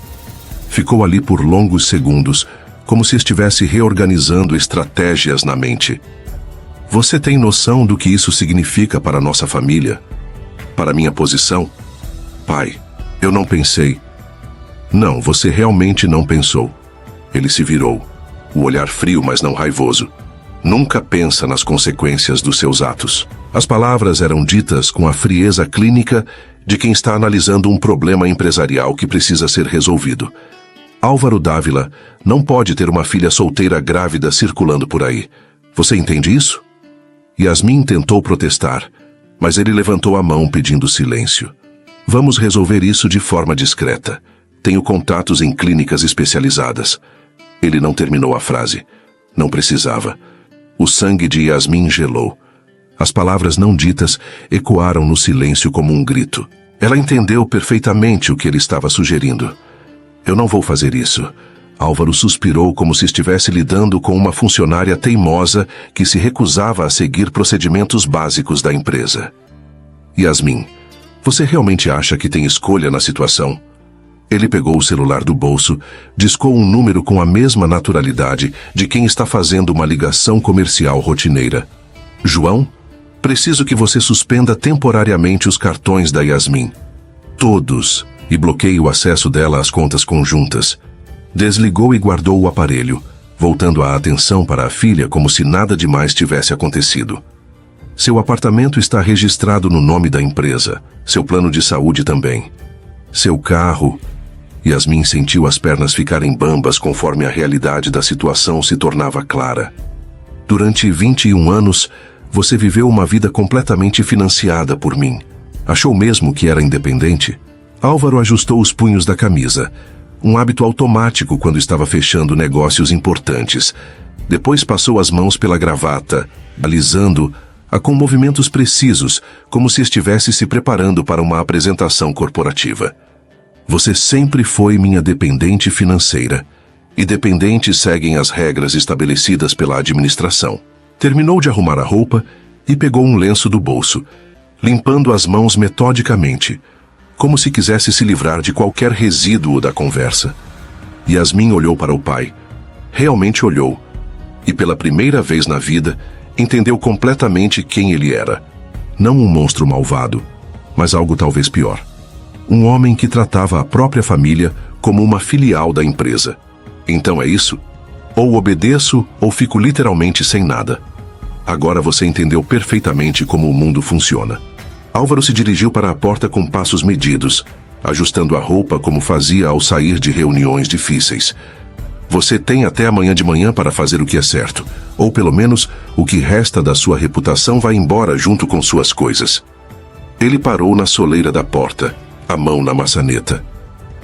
Ficou ali por longos segundos, como se estivesse reorganizando estratégias na mente. Você tem noção do que isso significa para nossa família? Para minha posição? Pai, eu não pensei. Não, você realmente não pensou. Ele se virou, o olhar frio, mas não raivoso. Nunca pensa nas consequências dos seus atos. As palavras eram ditas com a frieza clínica de quem está analisando um problema empresarial que precisa ser resolvido. Álvaro Dávila não pode ter uma filha solteira grávida circulando por aí. Você entende isso? Yasmin tentou protestar, mas ele levantou a mão pedindo silêncio. Vamos resolver isso de forma discreta. Tenho contatos em clínicas especializadas. Ele não terminou a frase. Não precisava. O sangue de Yasmin gelou. As palavras não ditas ecoaram no silêncio como um grito. Ela entendeu perfeitamente o que ele estava sugerindo. Eu não vou fazer isso. Álvaro suspirou como se estivesse lidando com uma funcionária teimosa que se recusava a seguir procedimentos básicos da empresa. Yasmin, você realmente acha que tem escolha na situação? Ele pegou o celular do bolso, discou um número com a mesma naturalidade de quem está fazendo uma ligação comercial rotineira. João, preciso que você suspenda temporariamente os cartões da Yasmin. Todos, e bloqueie o acesso dela às contas conjuntas. Desligou e guardou o aparelho, voltando a atenção para a filha como se nada demais tivesse acontecido. Seu apartamento está registrado no nome da empresa, seu plano de saúde também. Seu carro... Yasmin sentiu as pernas ficarem bambas conforme a realidade da situação se tornava clara. Durante 21 anos, você viveu uma vida completamente financiada por mim. Achou mesmo que era independente? Álvaro ajustou os punhos da camisa, um hábito automático quando estava fechando negócios importantes. Depois passou as mãos pela gravata, alisando-a com movimentos precisos, como se estivesse se preparando para uma apresentação corporativa. Você sempre foi minha dependente financeira, e dependentes seguem as regras estabelecidas pela administração. Terminou de arrumar a roupa e pegou um lenço do bolso, limpando as mãos metodicamente, como se quisesse se livrar de qualquer resíduo da conversa. Yasmin olhou para o pai. Realmente olhou, e pela primeira vez na vida, entendeu completamente quem ele era. Não um monstro malvado, mas algo talvez pior. Um homem que tratava a própria família como uma filial da empresa. Então é isso? Ou obedeço ou fico literalmente sem nada. Agora você entendeu perfeitamente como o mundo funciona. Álvaro se dirigiu para a porta com passos medidos, ajustando a roupa como fazia ao sair de reuniões difíceis. Você tem até amanhã de manhã para fazer o que é certo, ou pelo menos o que resta da sua reputação vai embora junto com suas coisas. Ele parou na soleira da porta, a mão na maçaneta.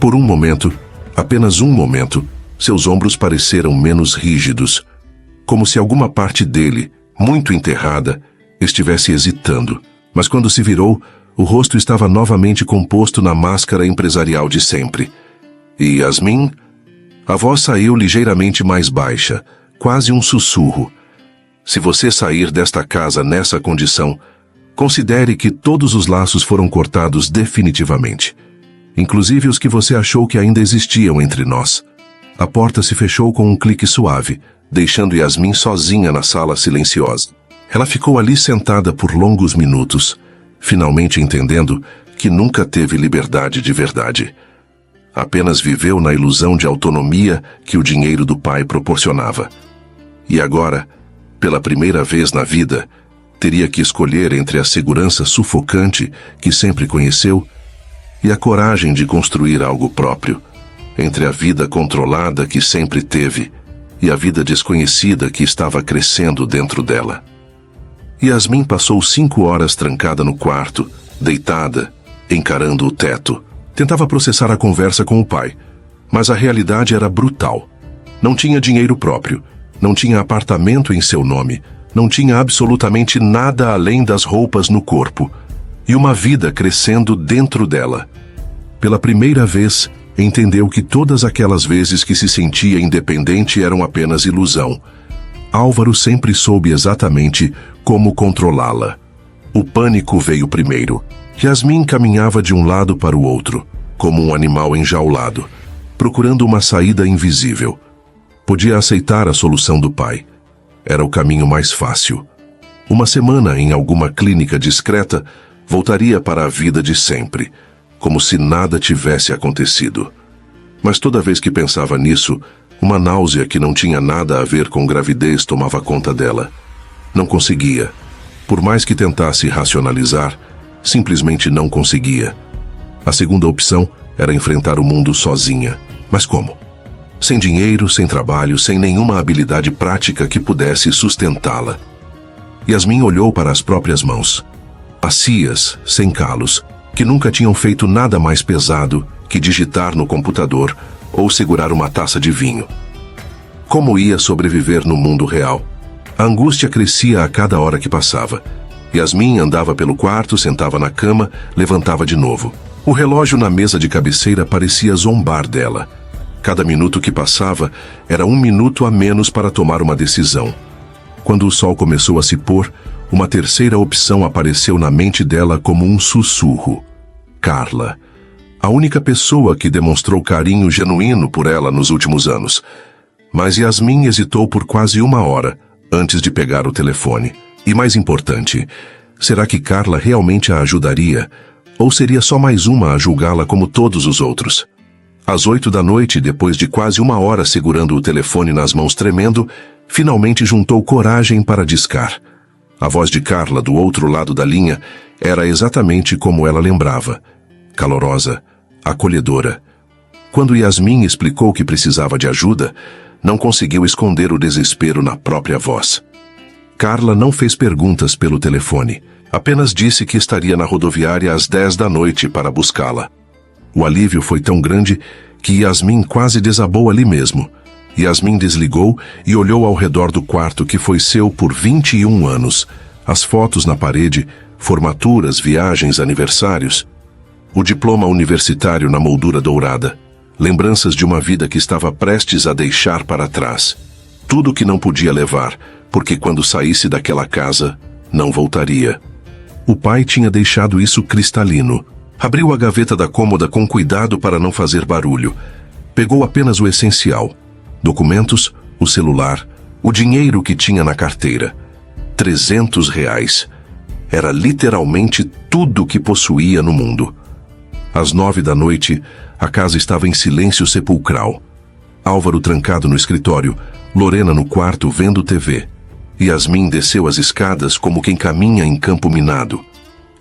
Por um momento, apenas um momento, seus ombros pareceram menos rígidos, como se alguma parte dele, muito enterrada, estivesse hesitando. Mas quando se virou, o rosto estava novamente composto na máscara empresarial de sempre. E Yasmin? A voz saiu ligeiramente mais baixa, quase um sussurro. Se você sair desta casa nessa condição, considere que todos os laços foram cortados definitivamente. Inclusive os que você achou que ainda existiam entre nós. A porta se fechou com um clique suave, deixando Yasmin sozinha na sala silenciosa. Ela ficou ali sentada por longos minutos, finalmente entendendo que nunca teve liberdade de verdade. Apenas viveu na ilusão de autonomia que o dinheiro do pai proporcionava. E agora, pela primeira vez na vida, teria que escolher entre a segurança sufocante que sempre conheceu e a coragem de construir algo próprio, entre a vida controlada que sempre teve e a vida desconhecida que estava crescendo dentro dela. Yasmin passou 5 horas trancada no quarto, deitada, encarando o teto. Tentava processar a conversa com o pai, mas a realidade era brutal. Não tinha dinheiro próprio, não tinha apartamento em seu nome, não tinha absolutamente nada além das roupas no corpo, e uma vida crescendo dentro dela. Pela primeira vez, entendeu que todas aquelas vezes que se sentia independente eram apenas ilusão. Álvaro sempre soube exatamente como controlá-la. O pânico veio primeiro. Yasmin caminhava de um lado para o outro, como um animal enjaulado, procurando uma saída invisível. Podia aceitar a solução do pai. Era o caminho mais fácil. Uma semana em alguma clínica discreta, voltaria para a vida de sempre, como se nada tivesse acontecido. Mas toda vez que pensava nisso, uma náusea que não tinha nada a ver com gravidez tomava conta dela. Não conseguia. Por mais que tentasse racionalizar, simplesmente não conseguia. A segunda opção era enfrentar o mundo sozinha. Mas como? Sem dinheiro, sem trabalho, sem nenhuma habilidade prática que pudesse sustentá-la. Yasmin olhou para as próprias mãos. Macias, sem calos, que nunca tinham feito nada mais pesado que digitar no computador ou segurar uma taça de vinho. Como ia sobreviver no mundo real? A angústia crescia a cada hora que passava. Yasmin andava pelo quarto, sentava na cama, levantava de novo. O relógio na mesa de cabeceira parecia zombar dela. Cada minuto que passava era 1 minuto a menos para tomar uma decisão. Quando o sol começou a se pôr, uma terceira opção apareceu na mente dela como um sussurro. Carla. A única pessoa que demonstrou carinho genuíno por ela nos últimos anos. Mas Yasmin hesitou por quase 1 hora antes de pegar o telefone. E mais importante, será que Carla realmente a ajudaria? Ou seria só mais uma a julgá-la como todos os outros? Às 8 da noite, depois de quase 1 hora segurando o telefone nas mãos tremendo, finalmente juntou coragem para discar. A voz de Carla do outro lado da linha era exatamente como ela lembrava. Calorosa, acolhedora. Quando Yasmin explicou que precisava de ajuda, não conseguiu esconder o desespero na própria voz. Carla não fez perguntas pelo telefone, apenas disse que estaria na rodoviária às 10 da noite para buscá-la. O alívio foi tão grande que Yasmin quase desabou ali mesmo. Yasmin desligou e olhou ao redor do quarto que foi seu por 21 anos. As fotos na parede, formaturas, viagens, aniversários. O diploma universitário na moldura dourada. Lembranças de uma vida que estava prestes a deixar para trás. Tudo que não podia levar, porque quando saísse daquela casa, não voltaria. O pai tinha deixado isso cristalino. Abriu a gaveta da cômoda com cuidado para não fazer barulho. Pegou apenas o essencial. Documentos, o celular, o dinheiro que tinha na carteira. R$300. Era literalmente tudo que possuía no mundo. Às 9 da noite, a casa estava em silêncio sepulcral. Álvaro trancado no escritório, Lorena no quarto vendo TV. Yasmin desceu as escadas como quem caminha em campo minado.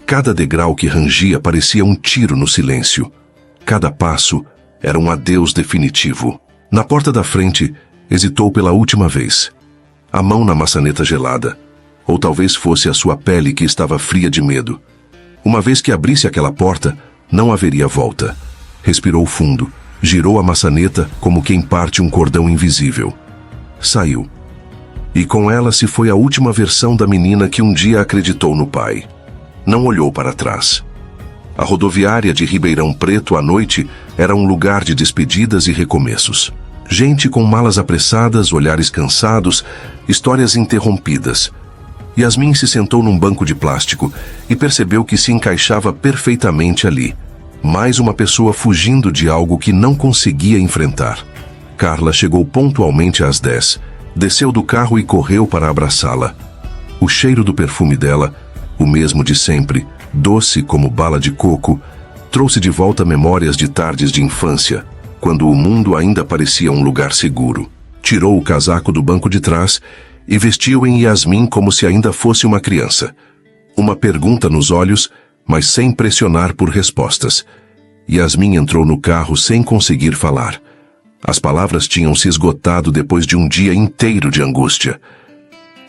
Cada degrau que rangia parecia um tiro no silêncio. Cada passo era um adeus definitivo. Na porta da frente, hesitou pela última vez. A mão na maçaneta gelada. Ou talvez fosse a sua pele que estava fria de medo. Uma vez que abrisse aquela porta, não haveria volta. Respirou fundo, girou a maçaneta como quem parte um cordão invisível. Saiu. E com ela se foi a última versão da menina que um dia acreditou no pai. Não olhou para trás. A rodoviária de Ribeirão Preto à noite era um lugar de despedidas e recomeços. Gente com malas apressadas, olhares cansados, histórias interrompidas. Yasmin se sentou num banco de plástico e percebeu que se encaixava perfeitamente ali. Mais uma pessoa fugindo de algo que não conseguia enfrentar. Carla chegou pontualmente às 10. Desceu do carro e correu para abraçá-la. O cheiro do perfume dela, o mesmo de sempre, doce como bala de coco, trouxe de volta memórias de tardes de infância, quando o mundo ainda parecia um lugar seguro. Tirou o casaco do banco de trás e vestiu em Yasmin como se ainda fosse uma criança. Uma pergunta nos olhos, mas sem pressionar por respostas. Yasmin entrou no carro sem conseguir falar. As palavras tinham se esgotado depois de um dia inteiro de angústia.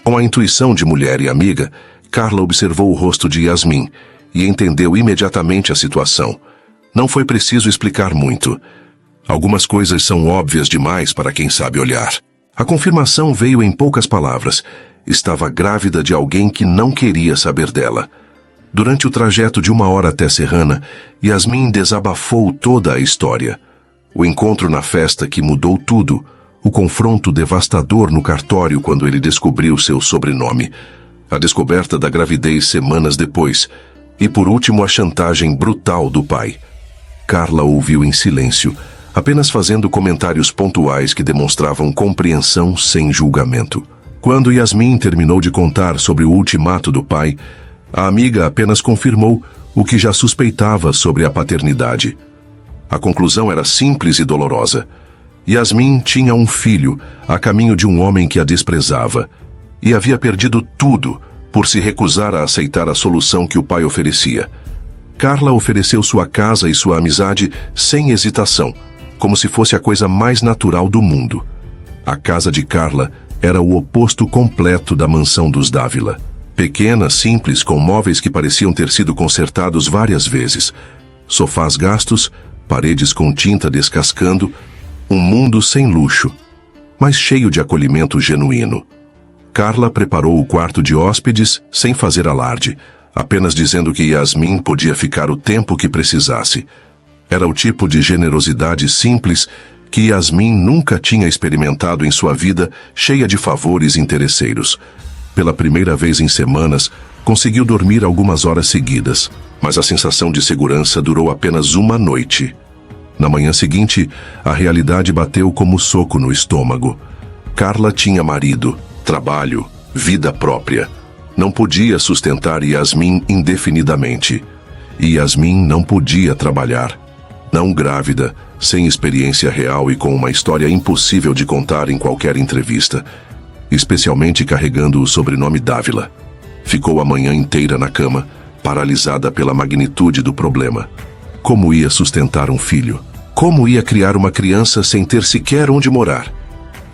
Com a intuição de mulher e amiga, Carla observou o rosto de Yasmin e entendeu imediatamente a situação. Não foi preciso explicar muito. Algumas coisas são óbvias demais para quem sabe olhar. A confirmação veio em poucas palavras. Estava grávida de alguém que não queria saber dela. Durante o trajeto de 1 hora até Serrana, Yasmin desabafou toda a história. O encontro na festa que mudou tudo, o confronto devastador no cartório quando ele descobriu seu sobrenome, a descoberta da gravidez semanas depois, e por último a chantagem brutal do pai. Carla ouviu em silêncio, apenas fazendo comentários pontuais que demonstravam compreensão sem julgamento. Quando Yasmin terminou de contar sobre o ultimato do pai, a amiga apenas confirmou o que já suspeitava sobre a paternidade. A conclusão era simples e dolorosa. Yasmin tinha um filho, a caminho de um homem que a desprezava, e havia perdido tudo por se recusar a aceitar a solução que o pai oferecia. Carla ofereceu sua casa e sua amizade sem hesitação, como se fosse a coisa mais natural do mundo. A casa de Carla era o oposto completo da mansão dos Dávila. Pequena, simples, com móveis que pareciam ter sido consertados várias vezes. Sofás gastos, paredes com tinta descascando, um mundo sem luxo, mas cheio de acolhimento genuíno. Carla preparou o quarto de hóspedes sem fazer alarde, apenas dizendo que Yasmin podia ficar o tempo que precisasse. Era o tipo de generosidade simples que Yasmin nunca tinha experimentado em sua vida, cheia de favores interesseiros. Pela primeira vez em semanas, conseguiu dormir algumas horas seguidas, mas a sensação de segurança durou apenas uma noite. Na manhã seguinte, a realidade bateu como soco no estômago. Carla tinha marido, trabalho, vida própria. Não podia sustentar Yasmin indefinidamente. E Yasmin não podia trabalhar. Não grávida, sem experiência real e com uma história impossível de contar em qualquer entrevista, especialmente carregando o sobrenome Dávila. Ficou a manhã inteira na cama, paralisada pela magnitude do problema. Como ia sustentar um filho? Como ia criar uma criança sem ter sequer onde morar?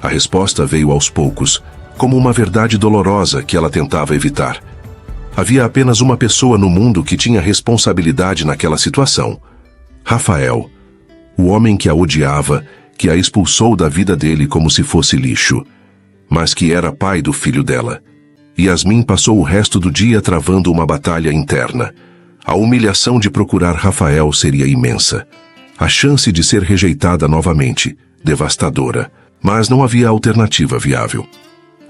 A resposta veio aos poucos, como uma verdade dolorosa que ela tentava evitar. Havia apenas uma pessoa no mundo que tinha responsabilidade naquela situação: Rafael, o homem que a odiava, que a expulsou da vida dele como se fosse lixo, mas que era pai do filho dela. Yasmin passou o resto do dia travando uma batalha interna. A humilhação de procurar Rafael seria imensa. A chance de ser rejeitada novamente, devastadora, mas não havia alternativa viável.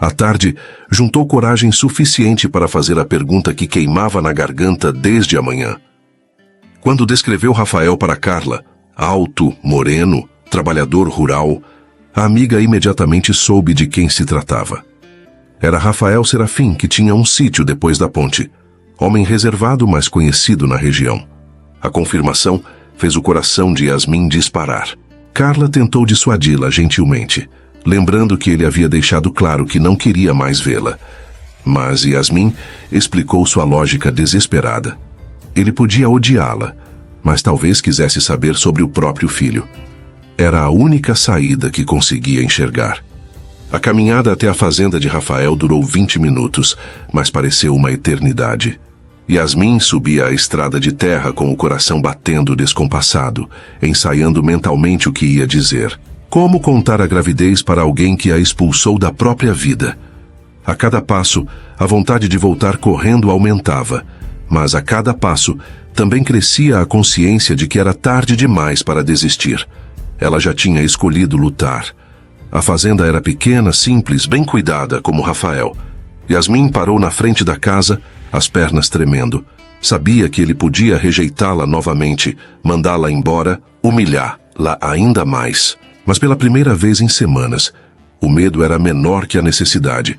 À tarde, juntou coragem suficiente para fazer a pergunta que queimava na garganta desde a manhã. Quando descreveu Rafael para Carla, alto, moreno, trabalhador rural, a amiga imediatamente soube de quem se tratava. Era Rafael Serafim, que tinha um sítio depois da ponte. Homem reservado, mas conhecido na região. A confirmação fez o coração de Yasmin disparar. Carla tentou dissuadi-la gentilmente. lembrando que ele havia deixado claro que não queria mais vê-la. Mas Yasmin explicou sua lógica desesperada. Ele podia odiá-la, mas talvez quisesse saber sobre o próprio filho. Era a única saída que conseguia enxergar. A caminhada até a fazenda de Rafael durou 20 minutos, mas pareceu uma eternidade. Yasmin subia a estrada de terra com o coração batendo descompassado, ensaiando mentalmente o que ia dizer. Como contar a gravidez para alguém que a expulsou da própria vida? A cada passo, a vontade de voltar correndo aumentava, mas a cada passo também crescia a consciência de que era tarde demais para desistir. Ela já tinha escolhido lutar. A fazenda era pequena, simples, bem cuidada, como Rafael. Yasmin parou na frente da casa, as pernas tremendo. Sabia que ele podia rejeitá-la novamente, mandá-la embora, humilhá-la ainda mais. Mas pela primeira vez em semanas, o medo era menor que a necessidade,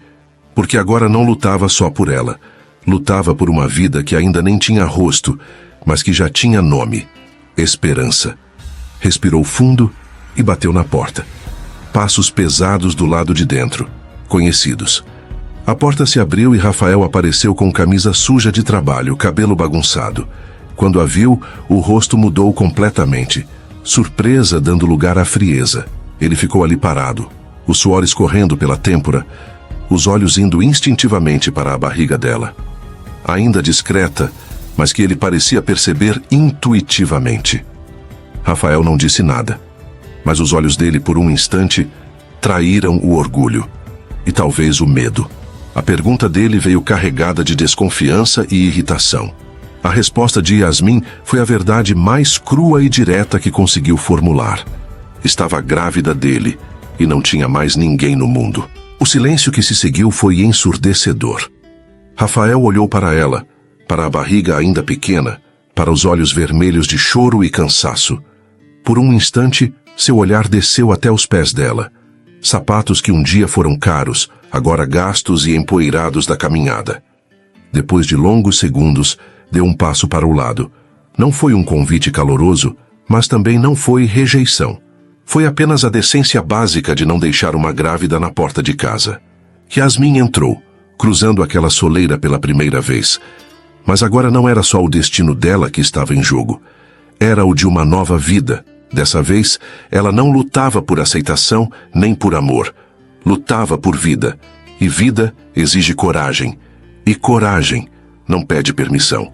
porque agora não lutava só por ela. Lutava por uma vida que ainda nem tinha rosto, mas que já tinha nome: esperança. Respirou fundo e bateu na porta. Passos pesados do lado de dentro, conhecidos. A porta se abriu e Rafael apareceu com camisa suja de trabalho, cabelo bagunçado. Quando a viu, o rosto mudou completamente. Surpresa dando lugar à frieza. Ele ficou ali parado, o suor escorrendo pela têmpora, os olhos indo instintivamente para a barriga dela. Ainda discreta, mas que ele parecia perceber intuitivamente. Rafael não disse nada, mas os olhos dele por um instante traíram o orgulho e talvez o medo. A pergunta dele veio carregada de desconfiança e irritação. A resposta de Yasmin foi a verdade mais crua e direta que conseguiu formular. Estava grávida dele e não tinha mais ninguém no mundo. O silêncio que se seguiu foi ensurdecedor. Rafael olhou para ela, para a barriga ainda pequena, para os olhos vermelhos de choro e cansaço. Por um instante, seu olhar desceu até os pés dela. Sapatos que um dia foram caros, agora gastos e empoeirados da caminhada. Depois de longos segundos, deu um passo para o lado. Não foi um convite caloroso, mas também não foi rejeição. Foi apenas a decência básica de não deixar uma grávida na porta de casa. Yasmin entrou, cruzando aquela soleira pela primeira vez. Mas agora não era só o destino dela que estava em jogo. Era o de uma nova vida. Dessa vez, ela não lutava por aceitação nem por amor. Lutava por vida. E vida exige coragem. E coragem não pede permissão.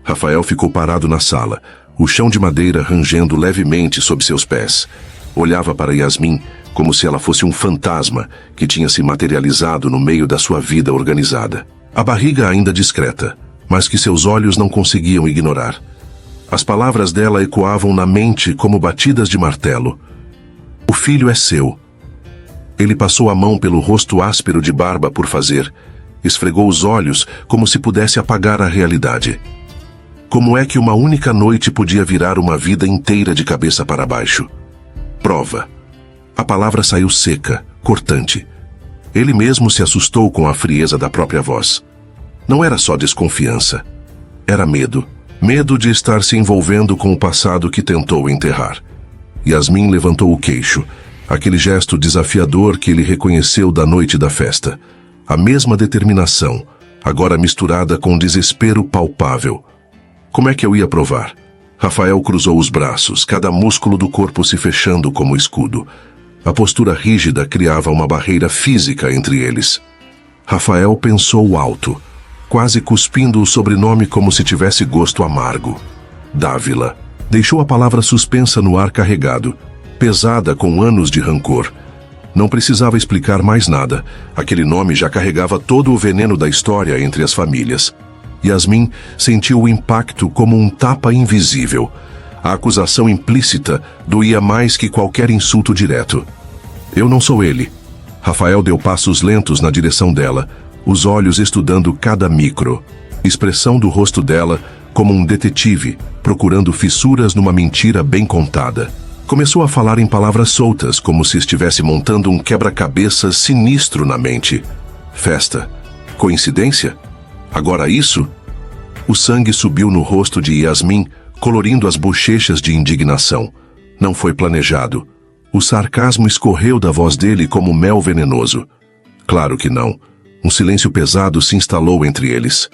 Rafael ficou parado na sala, o chão de madeira rangendo levemente sob seus pés. Olhava para Yasmin como se ela fosse um fantasma que tinha se materializado no meio da sua vida organizada. A barriga ainda discreta, mas que seus olhos não conseguiam ignorar. As palavras dela ecoavam na mente como batidas de martelo. O filho é seu. Ele passou a mão pelo rosto áspero de barba por fazer. Esfregou os olhos como se pudesse apagar a realidade. Como é que uma única noite podia virar uma vida inteira de cabeça para baixo? Prova. A palavra saiu seca, cortante. Ele mesmo se assustou com a frieza da própria voz. Não era só desconfiança. Era medo. Medo de estar se envolvendo com o passado que tentou enterrar. Yasmin levantou o queixo, aquele gesto desafiador que ele reconheceu da noite da festa. A mesma determinação, agora misturada com desespero palpável. Como é que eu ia provar? Rafael cruzou os braços, cada músculo do corpo se fechando como escudo. A postura rígida criava uma barreira física entre eles. Rafael pensou alto, quase cuspindo o sobrenome como se tivesse gosto amargo. Dávila. Deixou a palavra suspensa no ar carregado, pesada com anos de rancor. Não precisava explicar mais nada. Aquele nome já carregava todo o veneno da história entre as famílias. Yasmin sentiu o impacto como um tapa invisível. A acusação implícita doía mais que qualquer insulto direto. Eu não sou ele. Rafael deu passos lentos na direção dela, os olhos estudando cada micro. Expressão do rosto dela como um detetive, procurando fissuras numa mentira bem contada. Começou a falar em palavras soltas, como se estivesse montando um quebra-cabeças sinistro na mente. Festa. Coincidência? Agora isso? O sangue subiu no rosto de Yasmin, colorindo as bochechas de indignação. Não foi planejado. O sarcasmo escorreu da voz dele como mel venenoso. Claro que não. Um silêncio pesado se instalou entre eles.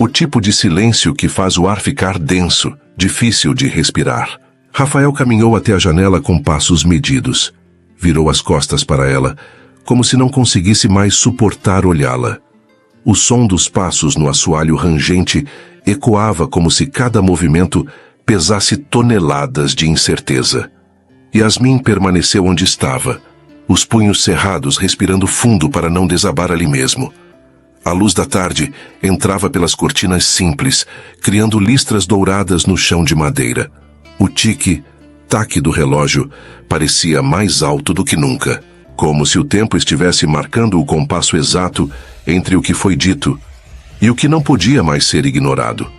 O tipo de silêncio que faz o ar ficar denso, difícil de respirar. Rafael caminhou até a janela com passos medidos. Virou as costas para ela, como se não conseguisse mais suportar olhá-la. O som dos passos no assoalho rangente ecoava como se cada movimento pesasse toneladas de incerteza. Yasmin permaneceu onde estava, os punhos cerrados, respirando fundo para não desabar ali mesmo. A luz da tarde entrava pelas cortinas simples, criando listras douradas no chão de madeira. O tique-taque do relógio parecia mais alto do que nunca, como se o tempo estivesse marcando o compasso exato entre o que foi dito e o que não podia mais ser ignorado.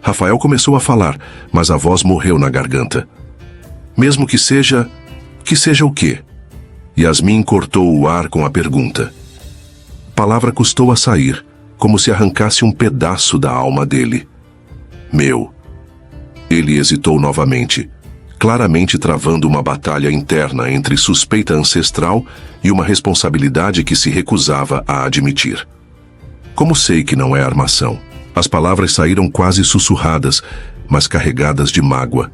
Rafael começou a falar, mas a voz morreu na garganta. Mesmo que seja o quê? Yasmin cortou o ar com a pergunta. A palavra custou a sair, como se arrancasse um pedaço da alma dele. Meu. Ele hesitou novamente, claramente travando uma batalha interna entre suspeita ancestral e uma responsabilidade que se recusava a admitir. Como sei que não é armação? As palavras saíram quase sussurradas, mas carregadas de mágoa.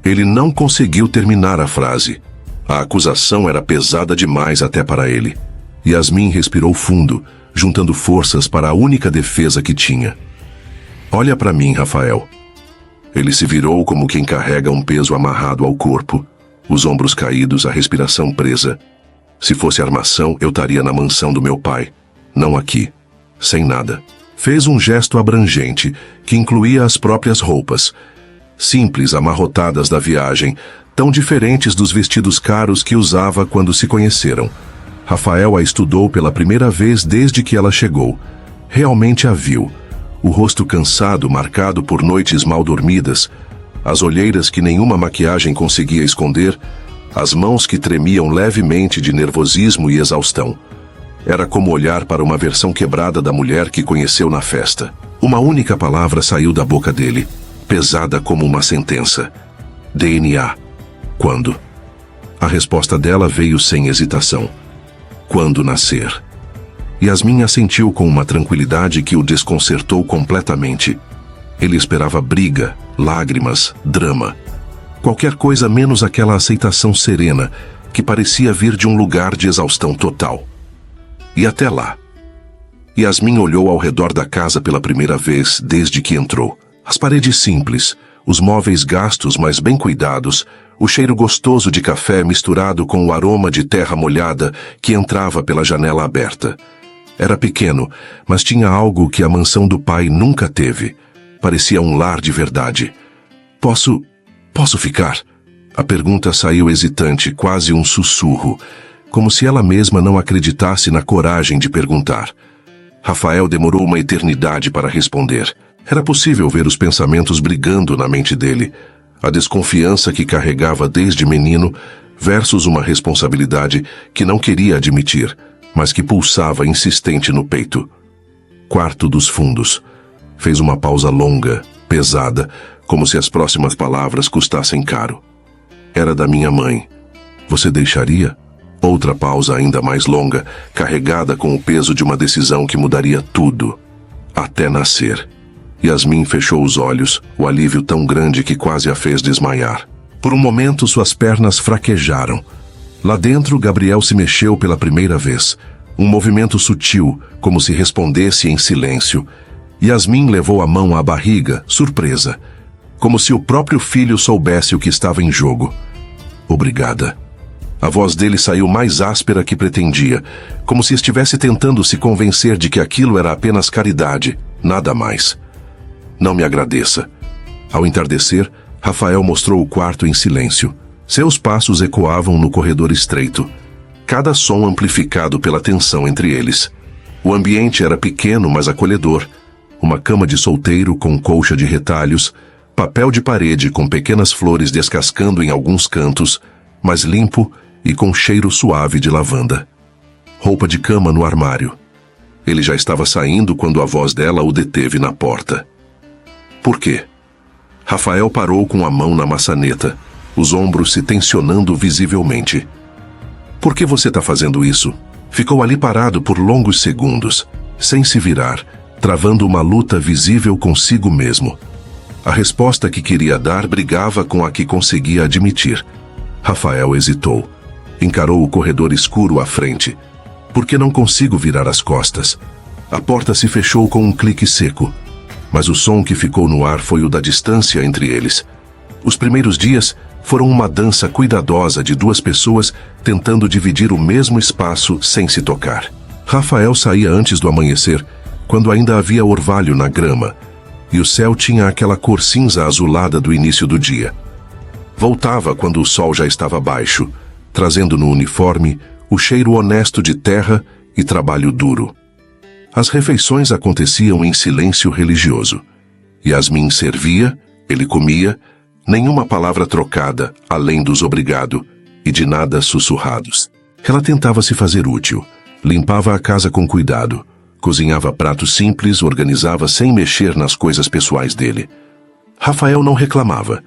Ele não conseguiu terminar a frase. A acusação era pesada demais até para ele. Yasmin respirou fundo, juntando forças para a única defesa que tinha. Olha para mim, Rafael. Ele se virou como quem carrega um peso amarrado ao corpo, os ombros caídos, a respiração presa. Se fosse armação, eu estaria na mansão do meu pai, não aqui, sem nada. Fez um gesto abrangente, que incluía as próprias roupas, simples, amarrotadas da viagem, tão diferentes dos vestidos caros que usava quando se conheceram. Rafael a estudou pela primeira vez desde que ela chegou. Realmente a viu. O rosto cansado, marcado por noites mal dormidas, as olheiras que nenhuma maquiagem conseguia esconder, as mãos que tremiam levemente de nervosismo e exaustão. Era como olhar para uma versão quebrada da mulher que conheceu na festa. Uma única palavra saiu da boca dele, pesada como uma sentença. DNA. Quando? A resposta dela veio sem hesitação. Quando nascer? Yasmin assentiu com uma tranquilidade que o desconcertou completamente. Ele esperava briga, lágrimas, drama. Qualquer coisa menos aquela aceitação serena que parecia vir de um lugar de exaustão total. E até lá. Yasmin olhou ao redor da casa pela primeira vez desde que entrou. As paredes simples, os móveis gastos mas bem cuidados, o cheiro gostoso de café misturado com o aroma de terra molhada que entrava pela janela aberta. Era pequeno, mas tinha algo que a mansão do pai nunca teve. Parecia um lar de verdade. Posso ficar? A pergunta saiu hesitante, quase um sussurro, como se ela mesma não acreditasse na coragem de perguntar. Rafael demorou uma eternidade para responder. Era possível ver os pensamentos brigando na mente dele. A desconfiança que carregava desde menino versus uma responsabilidade que não queria admitir, mas que pulsava insistente no peito. Quarto dos fundos. Fez uma pausa longa, pesada, como se as próximas palavras custassem caro. Era da minha mãe. Você deixaria? Outra pausa ainda mais longa, carregada com o peso de uma decisão que mudaria tudo. Até nascer. Yasmin fechou os olhos, o alívio tão grande que quase a fez desmaiar. Por um momento suas pernas fraquejaram. Lá dentro, Gabriel se mexeu pela primeira vez. Um movimento sutil, como se respondesse em silêncio. Yasmin levou a mão à barriga, surpresa. Como se o próprio filho soubesse o que estava em jogo. Obrigada. A voz dele saiu mais áspera que pretendia, como se estivesse tentando se convencer de que aquilo era apenas caridade, nada mais. Não me agradeça. Ao entardecer, Rafael mostrou o quarto em silêncio. Seus passos ecoavam no corredor estreito, cada som amplificado pela tensão entre eles. O ambiente era pequeno, mas acolhedor. Uma cama de solteiro com colcha de retalhos, papel de parede com pequenas flores descascando em alguns cantos, mas limpo e com cheiro suave de lavanda. Roupa de cama no armário. Ele já estava saindo quando a voz dela o deteve na porta. Por quê? Rafael parou com a mão na maçaneta. os ombros se tensionando visivelmente. Por que você está fazendo isso? Ficou ali parado por longos segundos, sem se virar, travando uma luta visível consigo mesmo. A resposta que queria dar brigava com a que conseguia admitir. Rafael hesitou. Encarou o corredor escuro à frente. Por que não consigo virar as costas? A porta se fechou com um clique seco. Mas o som que ficou no ar foi o da distância entre eles. Os primeiros dias foram uma dança cuidadosa de duas pessoas tentando dividir o mesmo espaço sem se tocar. Rafael saía antes do amanhecer, quando ainda havia orvalho na grama, e o céu tinha aquela cor cinza azulada do início do dia. Voltava quando o sol já estava baixo, trazendo no uniforme o cheiro honesto de terra e trabalho duro. As refeições aconteciam em silêncio religioso. Yasmin servia, ele comia, nenhuma palavra trocada, além dos obrigado, e de nada sussurrados. Ela tentava se fazer útil, limpava a casa com cuidado, cozinhava pratos simples, organizava sem mexer nas coisas pessoais dele. Rafael não reclamava,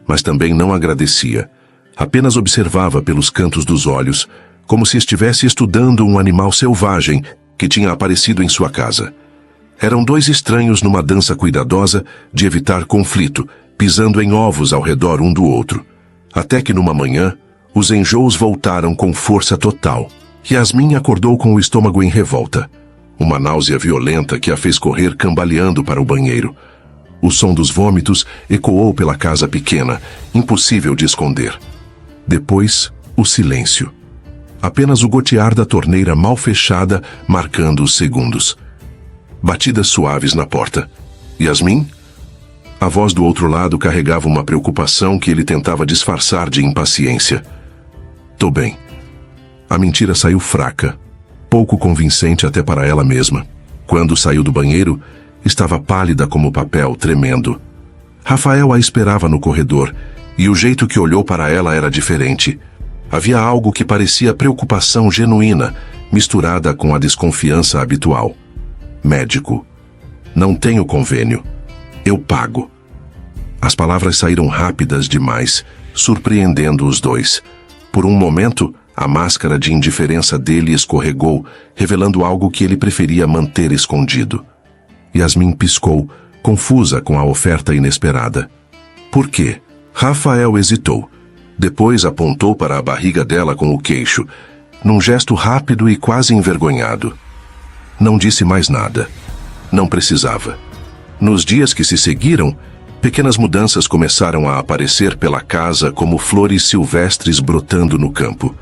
mas também não agradecia. Apenas observava pelos cantos dos olhos, como se estivesse estudando um animal selvagem que tinha aparecido em sua casa. Eram dois estranhos numa dança cuidadosa de evitar conflito, pisando em ovos ao redor um do outro. Até que numa manhã, os enjoos voltaram com força total. Yasmin acordou com o estômago em revolta. Uma náusea violenta que a fez correr cambaleando para o banheiro. O som dos vômitos ecoou pela casa pequena, impossível de esconder. Depois, o silêncio. Apenas o gotear da torneira mal fechada marcando os segundos. Batidas suaves na porta. Yasmin? A voz do outro lado carregava uma preocupação que ele tentava disfarçar de impaciência. Tô bem. A mentira saiu fraca, pouco convincente até para ela mesma. Quando saiu do banheiro, estava pálida como papel, tremendo. Rafael a esperava no corredor, e o jeito que olhou para ela era diferente. Havia algo que parecia preocupação genuína, misturada com a desconfiança habitual. Médico. Não tenho convênio. Eu pago. As palavras saíram rápidas demais, surpreendendo os dois. Por um momento, a máscara de indiferença dele escorregou, revelando algo que ele preferia manter escondido. Yasmin piscou, confusa com a oferta inesperada. Por quê? Rafael hesitou. Depois apontou para a barriga dela com o queixo, num gesto rápido e quase envergonhado. Não disse mais nada. Não precisava. Nos dias que se seguiram, pequenas mudanças começaram a aparecer pela casa como flores silvestres brotando no campo.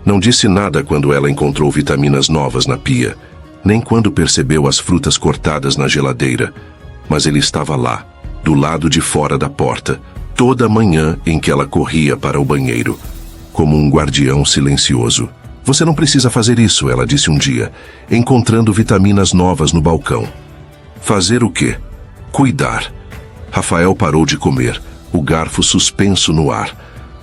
Não disse nada quando ela encontrou vitaminas novas na pia, nem quando percebeu as frutas cortadas na geladeira, mas ele estava lá, do lado de fora da porta, toda manhã em que ela corria para o banheiro, como um guardião silencioso. Você não precisa fazer isso, ela disse um dia, encontrando vitaminas novas no balcão. Fazer o quê? Cuidar. Rafael parou de comer, o garfo suspenso no ar.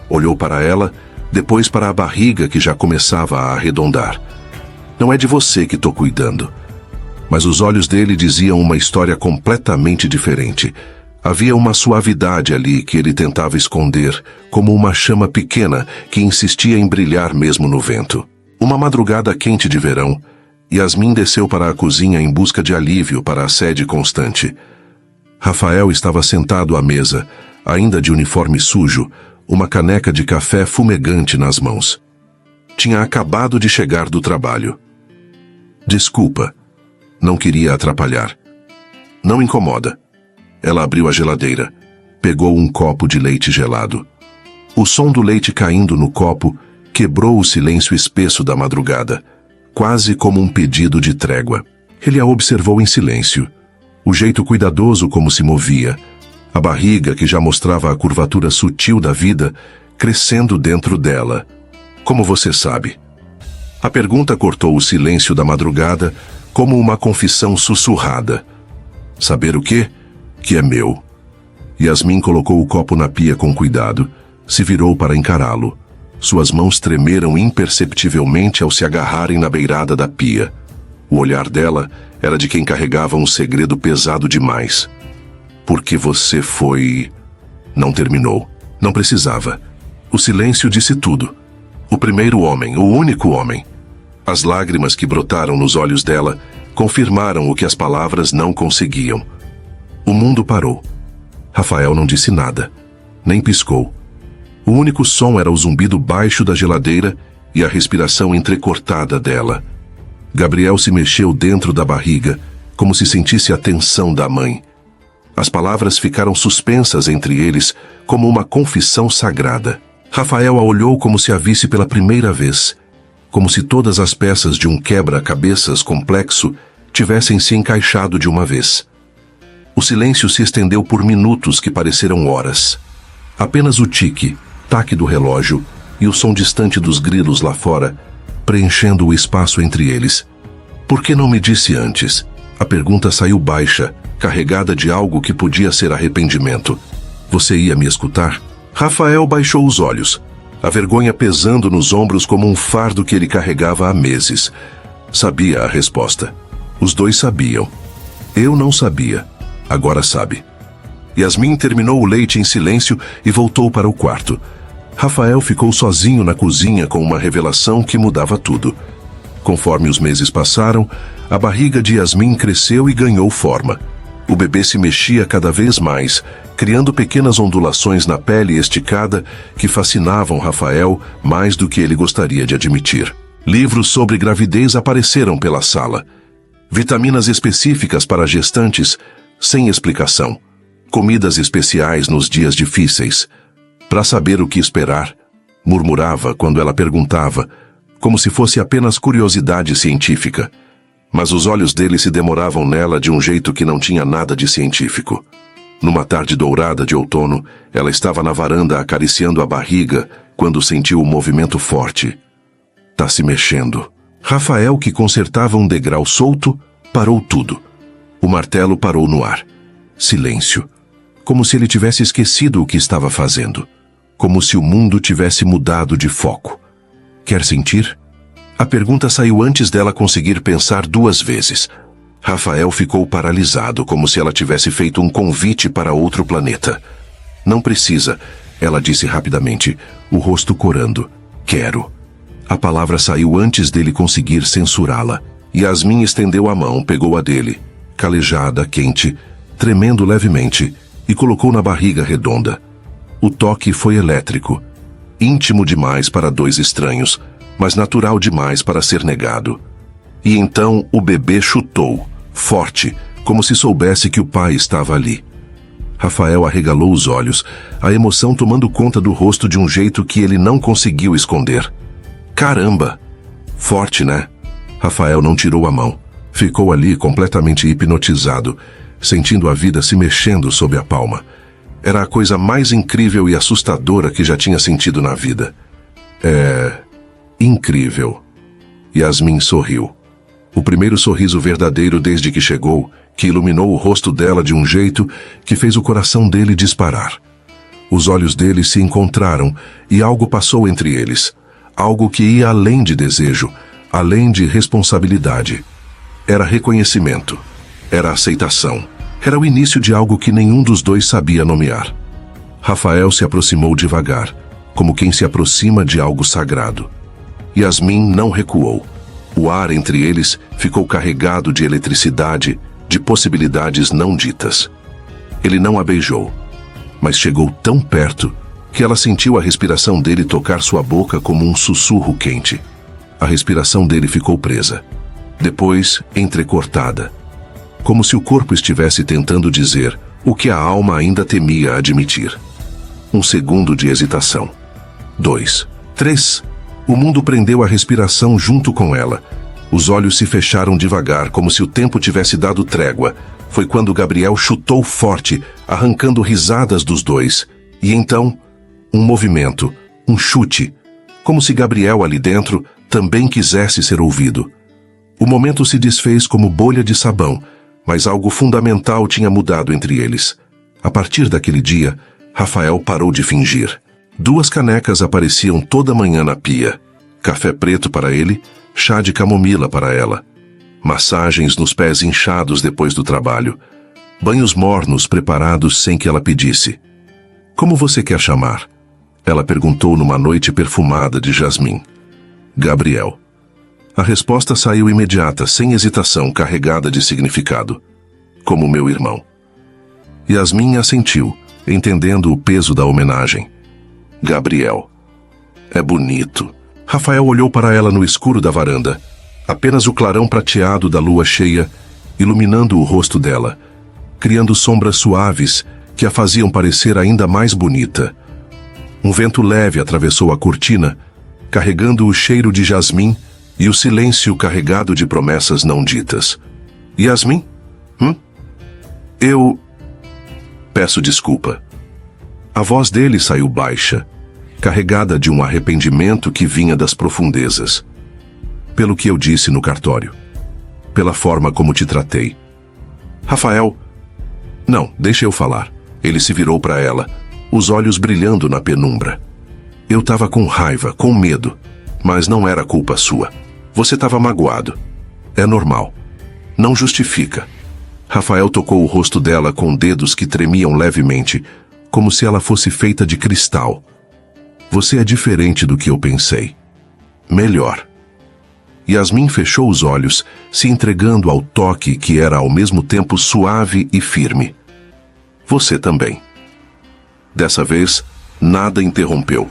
Olhou para ela, depois para a barriga que já começava a arredondar. Não é de você que estou cuidando. Mas os olhos dele diziam uma história completamente diferente. Havia uma suavidade ali que ele tentava esconder, como uma chama pequena que insistia em brilhar mesmo no vento. Uma madrugada quente de verão, Yasmin desceu para a cozinha em busca de alívio para a sede constante. Rafael estava sentado à mesa, ainda de uniforme sujo, uma caneca de café fumegante nas mãos. Tinha acabado de chegar do trabalho. Desculpa. Não queria atrapalhar. Não incomoda. Ela abriu a geladeira. Pegou um copo de leite gelado. O som do leite caindo no copo quebrou o silêncio espesso da madrugada, quase como um pedido de trégua. Ele a observou em silêncio. O jeito cuidadoso como se movia, a barriga que já mostrava a curvatura sutil da vida crescendo dentro dela. Como você sabe? A pergunta cortou o silêncio da madrugada como uma confissão sussurrada. Saber o quê? Que é meu. Yasmin colocou o copo na pia com cuidado, se virou para encará-lo. Suas mãos tremeram imperceptivelmente ao se agarrarem na beirada da pia. O olhar dela era de quem carregava um segredo pesado demais. Porque você foi... Não terminou. Não precisava. O silêncio disse tudo. O primeiro homem, o único homem. As lágrimas que brotaram nos olhos dela confirmaram o que as palavras não conseguiam. O mundo parou. Rafael não disse nada, nem piscou. O único som era o zumbido baixo da geladeira e a respiração entrecortada dela. Gabriel se mexeu dentro da barriga, como se sentisse a tensão da mãe. As palavras ficaram suspensas entre eles, como uma confissão sagrada. Rafael a olhou como se a visse pela primeira vez, como se todas as peças de um quebra-cabeças complexo tivessem se encaixado de uma vez. O silêncio se estendeu por minutos que pareceram horas. Apenas o tique-taque do relógio e o som distante dos grilos lá fora, preenchendo o espaço entre eles. Por que não me disse antes? A pergunta saiu baixa, carregada de algo que podia ser arrependimento. Você ia me escutar? Rafael baixou os olhos, a vergonha pesando nos ombros como um fardo que ele carregava há meses. Sabia a resposta. Os dois sabiam. Eu não sabia. Agora sabe. Yasmin terminou o leite em silêncio e voltou para o quarto. Rafael ficou sozinho na cozinha com uma revelação que mudava tudo. Conforme os meses passaram, a barriga de Yasmin cresceu e ganhou forma. O bebê se mexia cada vez mais, criando pequenas ondulações na pele esticada que fascinavam Rafael mais do que ele gostaria de admitir. Livros sobre gravidez apareceram pela sala. Vitaminas específicas para gestantes, sem explicação. Comidas especiais nos dias difíceis. Para saber o que esperar, murmurava quando ela perguntava, como se fosse apenas curiosidade científica. Mas os olhos dele se demoravam nela de um jeito que não tinha nada de científico. Numa tarde dourada de outono, ela estava na varanda acariciando a barriga quando sentiu um movimento forte. Tá se mexendo. Rafael, que consertava um degrau solto, parou tudo. O martelo parou no ar. Silêncio. Como se ele tivesse esquecido o que estava fazendo. Como se o mundo tivesse mudado de foco. Quer sentir? A pergunta saiu antes dela conseguir pensar duas vezes. Rafael ficou paralisado, como se ela tivesse feito um convite para outro planeta. Não precisa, ela disse rapidamente, o rosto corando. Quero. A palavra saiu antes dele conseguir censurá-la. Yasmin estendeu a mão, pegou a dele, calejada, quente, tremendo levemente, e colocou na barriga redonda. O toque foi elétrico, íntimo demais para dois estranhos, mas natural demais para ser negado. E então o bebê chutou, forte, como se soubesse que o pai estava ali. Rafael arregalou os olhos, a emoção tomando conta do rosto de um jeito que ele não conseguiu esconder. Caramba! Forte, né? Rafael não tirou a mão. Ficou ali completamente hipnotizado, sentindo a vida se mexendo sob a palma. Era a coisa mais incrível e assustadora que já tinha sentido na vida. Incrível. Yasmin sorriu. O primeiro sorriso verdadeiro desde que chegou, que iluminou o rosto dela de um jeito que fez o coração dele disparar. Os olhos dele se encontraram e algo passou entre eles. Algo que ia além de desejo, além de responsabilidade. Era reconhecimento. Era aceitação. Era o início de algo que nenhum dos dois sabia nomear. Rafael se aproximou devagar, como quem se aproxima de algo sagrado. Yasmin não recuou. O ar entre eles ficou carregado de eletricidade, de possibilidades não ditas. Ele não a beijou, mas chegou tão perto que ela sentiu a respiração dele tocar sua boca como um sussurro quente. A respiração dele ficou presa. Depois, entrecortada. Como se o corpo estivesse tentando dizer o que a alma ainda temia admitir. Um segundo de hesitação. 2, 3. O mundo prendeu a respiração junto com ela. Os olhos se fecharam devagar, como se o tempo tivesse dado trégua. Foi quando Gabriel chutou forte, arrancando risadas dos dois. E então, um movimento, um chute. Como se Gabriel ali dentro também quisesse ser ouvido. O momento se desfez como bolha de sabão, mas algo fundamental tinha mudado entre eles. A partir daquele dia, Rafael parou de fingir. 2 canecas apareciam toda manhã na pia. Café preto para ele, chá de camomila para ela. Massagens nos pés inchados depois do trabalho. Banhos mornos preparados sem que ela pedisse. Como você quer chamar? Ela perguntou numa noite perfumada de jasmim. Gabriel. A resposta saiu imediata, sem hesitação, carregada de significado. Como meu irmão. Yasmin assentiu, entendendo o peso da homenagem. Gabriel. É bonito. Rafael olhou para ela no escuro da varanda. Apenas o clarão prateado da lua cheia, iluminando o rosto dela, criando sombras suaves que a faziam parecer ainda mais bonita. Um vento leve atravessou a cortina, carregando o cheiro de jasmim e o silêncio carregado de promessas não ditas. Yasmin? Eu... Peço desculpa. A voz dele saiu baixa, carregada de um arrependimento que vinha das profundezas. Pelo que eu disse no cartório. Pela forma como te tratei. Rafael... Não, deixa eu falar. Ele se virou para ela, os olhos brilhando na penumbra. Eu estava com raiva, com medo, mas não era culpa sua. Você estava magoado. É normal. Não justifica. Rafael tocou o rosto dela com dedos que tremiam levemente, como se ela fosse feita de cristal. Você é diferente do que eu pensei. Melhor. Yasmin fechou os olhos, se entregando ao toque que era ao mesmo tempo suave e firme. Você também. Dessa vez, nada interrompeu.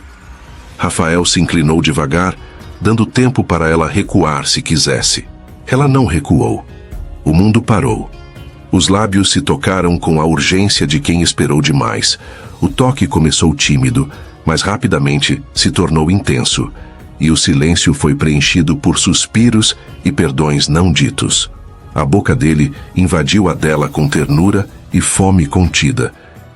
Rafael se inclinou devagar, dando tempo para ela recuar se quisesse. Ela não recuou. O mundo parou. Os lábios se tocaram com a urgência de quem esperou demais. O toque começou tímido, mas rapidamente se tornou intenso, e o silêncio foi preenchido por suspiros e perdões não ditos. A boca dele invadiu a dela com ternura e fome contida,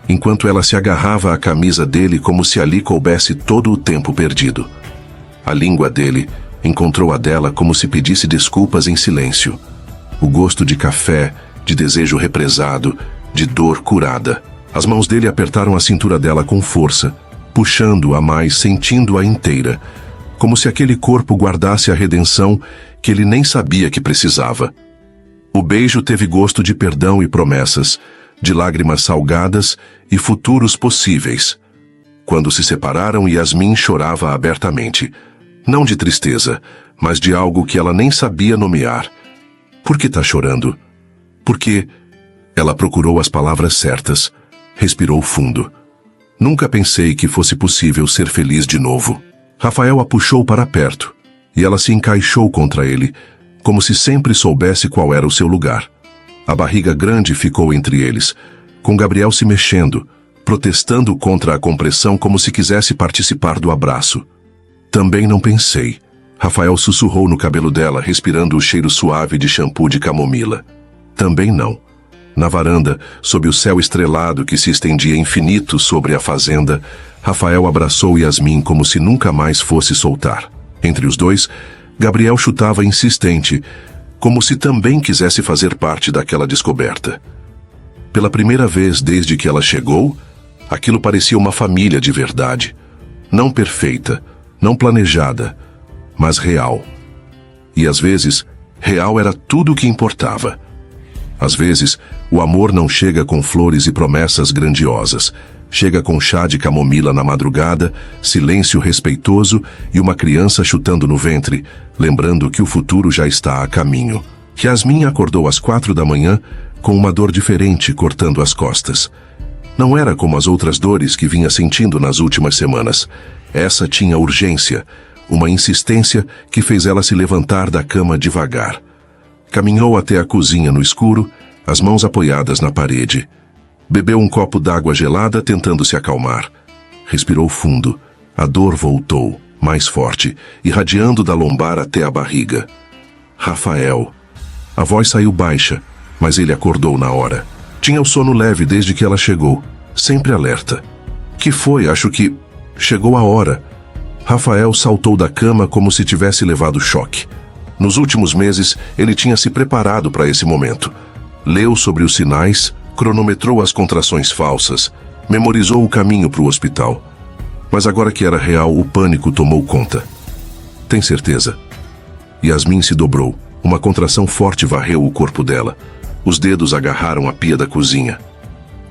enquanto ela se agarrava à camisa dele como se ali coubesse todo o tempo perdido. A língua dele encontrou a dela como se pedisse desculpas em silêncio. O gosto de café, de desejo represado, de dor curada. As mãos dele apertaram a cintura dela com força, puxando-a mais, sentindo-a inteira, como se aquele corpo guardasse a redenção que ele nem sabia que precisava. O beijo teve gosto de perdão e promessas, de lágrimas salgadas e futuros possíveis. Quando se separaram, Yasmin chorava abertamente, não de tristeza, mas de algo que ela nem sabia nomear. Por que tá chorando? Porque... Ela procurou as palavras certas, respirou fundo. Nunca pensei que fosse possível ser feliz de novo. Rafael a puxou para perto, e ela se encaixou contra ele, como se sempre soubesse qual era o seu lugar. A barriga grande ficou entre eles, com Gabriel se mexendo, protestando contra a compressão como se quisesse participar do abraço. Também não pensei. Rafael sussurrou no cabelo dela, respirando o cheiro suave de shampoo de camomila. Também não. Na varanda, sob o céu estrelado que se estendia infinito sobre a fazenda, Rafael abraçou Yasmin como se nunca mais fosse soltar. Entre os dois, Gabriel chutava insistente, como se também quisesse fazer parte daquela descoberta. Pela primeira vez desde que ela chegou, aquilo parecia uma família de verdade. Não perfeita, não planejada, mas real. E às vezes, real era tudo o que importava. Às vezes, o amor não chega com flores e promessas grandiosas. Chega com chá de camomila na madrugada, silêncio respeitoso e uma criança chutando no ventre, lembrando que o futuro já está a caminho. Yasmin acordou às 4 da manhã com uma dor diferente cortando as costas. Não era como as outras dores que vinha sentindo nas últimas semanas. Essa tinha urgência, uma insistência que fez ela se levantar da cama devagar. Caminhou até a cozinha no escuro, as mãos apoiadas na parede. Bebeu um copo d'água gelada, tentando se acalmar. Respirou fundo. A dor voltou, mais forte, irradiando da lombar até a barriga. Rafael. A voz saiu baixa, mas ele acordou na hora. Tinha o sono leve desde que ela chegou, sempre alerta. Que foi? Acho que... Chegou a hora. Rafael saltou da cama como se tivesse levado choque. Nos últimos meses, ele tinha se preparado para esse momento. Leu sobre os sinais, cronometrou as contrações falsas, memorizou o caminho para o hospital. Mas agora que era real, o pânico tomou conta. Tem certeza? Yasmin se dobrou. Uma contração forte varreu o corpo dela. Os dedos agarraram a pia da cozinha.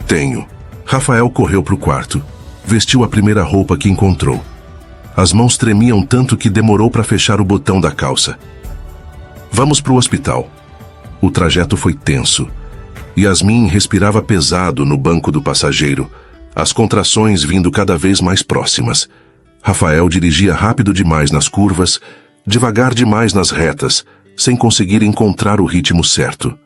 Tenho. Rafael correu para o quarto. Vestiu a primeira roupa que encontrou. As mãos tremiam tanto que demorou para fechar o botão da calça. Vamos para o hospital. O trajeto foi tenso. Yasmin respirava pesado no banco do passageiro, as contrações vindo cada vez mais próximas. Rafael dirigia rápido demais nas curvas, devagar demais nas retas, sem conseguir encontrar o ritmo certo.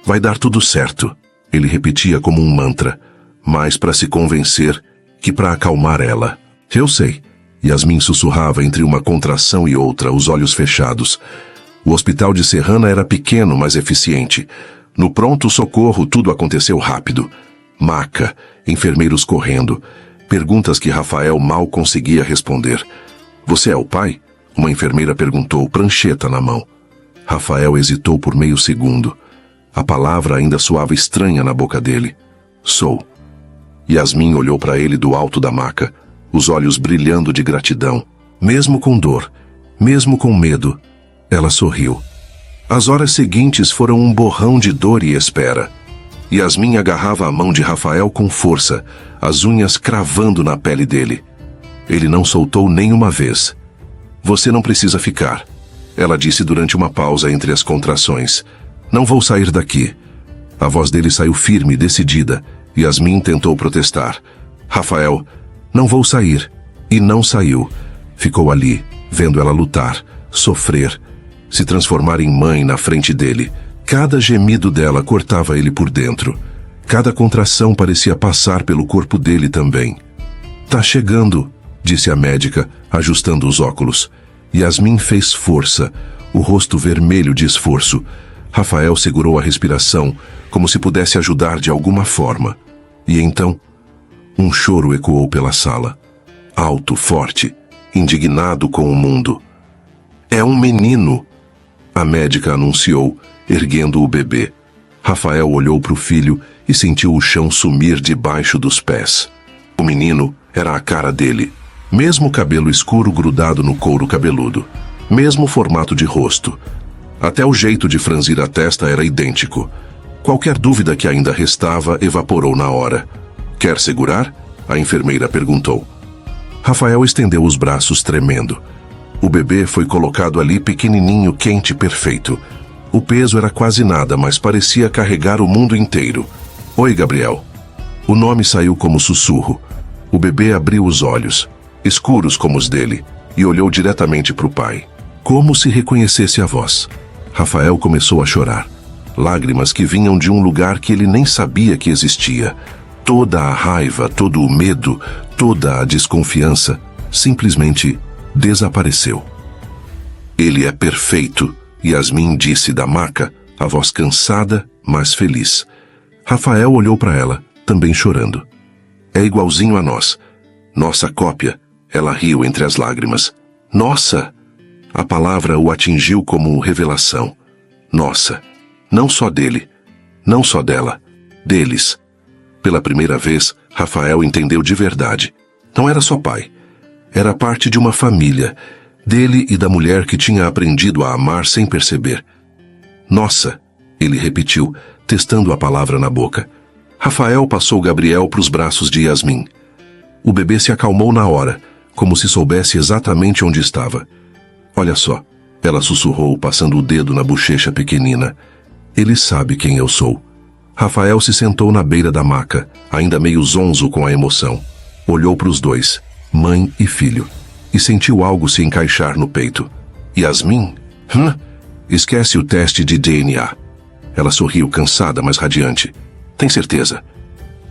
Vai dar tudo certo, ele repetia como um mantra, mais para se convencer que para acalmar ela. Eu sei. Yasmin sussurrava entre uma contração e outra, os olhos fechados. O hospital de Serrana era pequeno, mas eficiente. No pronto-socorro tudo aconteceu rápido. Maca, enfermeiros correndo. Perguntas que Rafael mal conseguia responder. Você é o pai? Uma enfermeira perguntou, prancheta na mão. Rafael hesitou por meio segundo. A palavra ainda soava estranha na boca dele. Sou. Yasmin olhou para ele do alto da maca, os olhos brilhando de gratidão. Mesmo com dor, mesmo com medo, ela sorriu. As horas seguintes foram um borrão de dor e espera. Yasmin agarrava a mão de Rafael com força, as unhas cravando na pele dele. Ele não soltou nem uma vez. Você não precisa ficar, ela disse durante uma pausa entre as contrações. Não vou sair daqui. A voz dele saiu firme, decidida. Yasmin tentou protestar. Rafael, não vou sair. E não saiu. Ficou ali, vendo ela lutar, sofrer, se transformar em mãe na frente dele. Cada gemido dela cortava ele por dentro. Cada contração parecia passar pelo corpo dele também. Tá chegando, disse a médica, ajustando os óculos. Yasmin fez força, o rosto vermelho de esforço. Rafael segurou a respiração, como se pudesse ajudar de alguma forma. E então, um choro ecoou pela sala. Alto, forte, indignado com o mundo. É um menino, a médica anunciou, erguendo o bebê. Rafael olhou para o filho e sentiu o chão sumir debaixo dos pés. O menino era a cara dele. Mesmo cabelo escuro grudado no couro cabeludo. Mesmo formato de rosto. Até o jeito de franzir a testa era idêntico. Qualquer dúvida que ainda restava evaporou na hora. Quer segurar? A enfermeira perguntou. Rafael estendeu os braços tremendo. O bebê foi colocado ali pequenininho, quente, perfeito. O peso era quase nada, mas parecia carregar o mundo inteiro. Oi, Gabriel. O nome saiu como sussurro. O bebê abriu os olhos, escuros como os dele, e olhou diretamente para o pai. Como se reconhecesse a voz. Rafael começou a chorar. Lágrimas que vinham de um lugar que ele nem sabia que existia. Toda a raiva, todo o medo, toda a desconfiança simplesmente desapareceu. Ele é perfeito, Yasmin disse da maca, a voz cansada, mas feliz. Rafael olhou para ela, também chorando. É igualzinho a nós. Nossa cópia. Ela riu entre as lágrimas. Nossa! A palavra o atingiu como revelação. Nossa! Não só dele, não só dela, deles. Pela primeira vez, Rafael entendeu de verdade. Não era só pai. Era parte de uma família, dele e da mulher que tinha aprendido a amar sem perceber. Nossa! Ele repetiu, testando a palavra na boca. Rafael passou Gabriel para os braços de Yasmin. O bebê se acalmou na hora, como se soubesse exatamente onde estava. Olha só, ela sussurrou, passando o dedo na bochecha pequenina. Ele sabe quem eu sou. Rafael se sentou na beira da maca, ainda meio zonzo com a emoção. Olhou para os dois, mãe e filho, e sentiu algo se encaixar no peito. Yasmin? Esquece o teste de DNA. Ela sorriu, cansada, mas radiante. Tem certeza?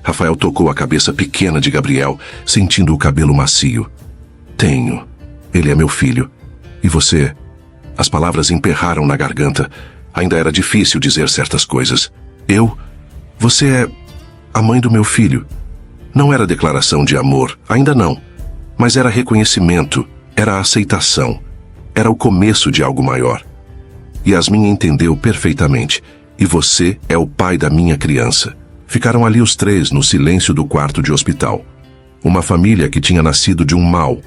Rafael tocou a cabeça pequena de Gabriel, sentindo o cabelo macio. Tenho. Ele é meu filho. E você? As palavras emperraram na garganta. Ainda era difícil dizer certas coisas. Eu? Você é a mãe do meu filho. Não era declaração de amor, ainda não. Mas era reconhecimento, era aceitação. Era o começo de algo maior. Yasmin entendeu perfeitamente. E você é o pai da minha criança. Ficaram ali os três no silêncio do quarto de hospital. Uma família que tinha nascido de um mal,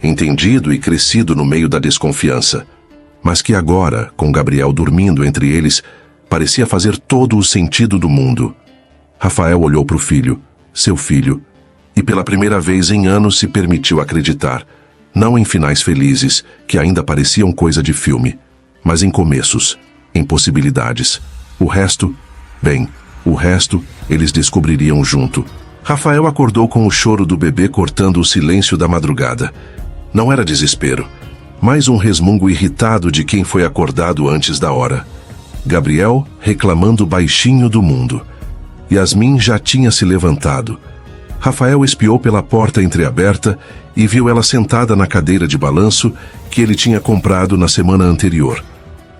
entendido e crescido no meio da desconfiança, mas que agora, com Gabriel dormindo entre eles, parecia fazer todo o sentido do mundo. Rafael olhou para o filho, seu filho, E pela primeira vez em anos se permitiu acreditar, não em finais felizes, que ainda pareciam coisa de filme, mas em começos, em possibilidades. O resto, bem, o resto eles descobririam junto. Rafael acordou com o choro do bebê cortando o silêncio da madrugada. Não era desespero, mas um resmungo irritado de quem foi acordado antes da hora. Gabriel reclamando baixinho do mundo. Yasmin já tinha se levantado. Rafael espiou pela porta entreaberta e viu ela sentada na cadeira de balanço que ele tinha comprado na semana anterior.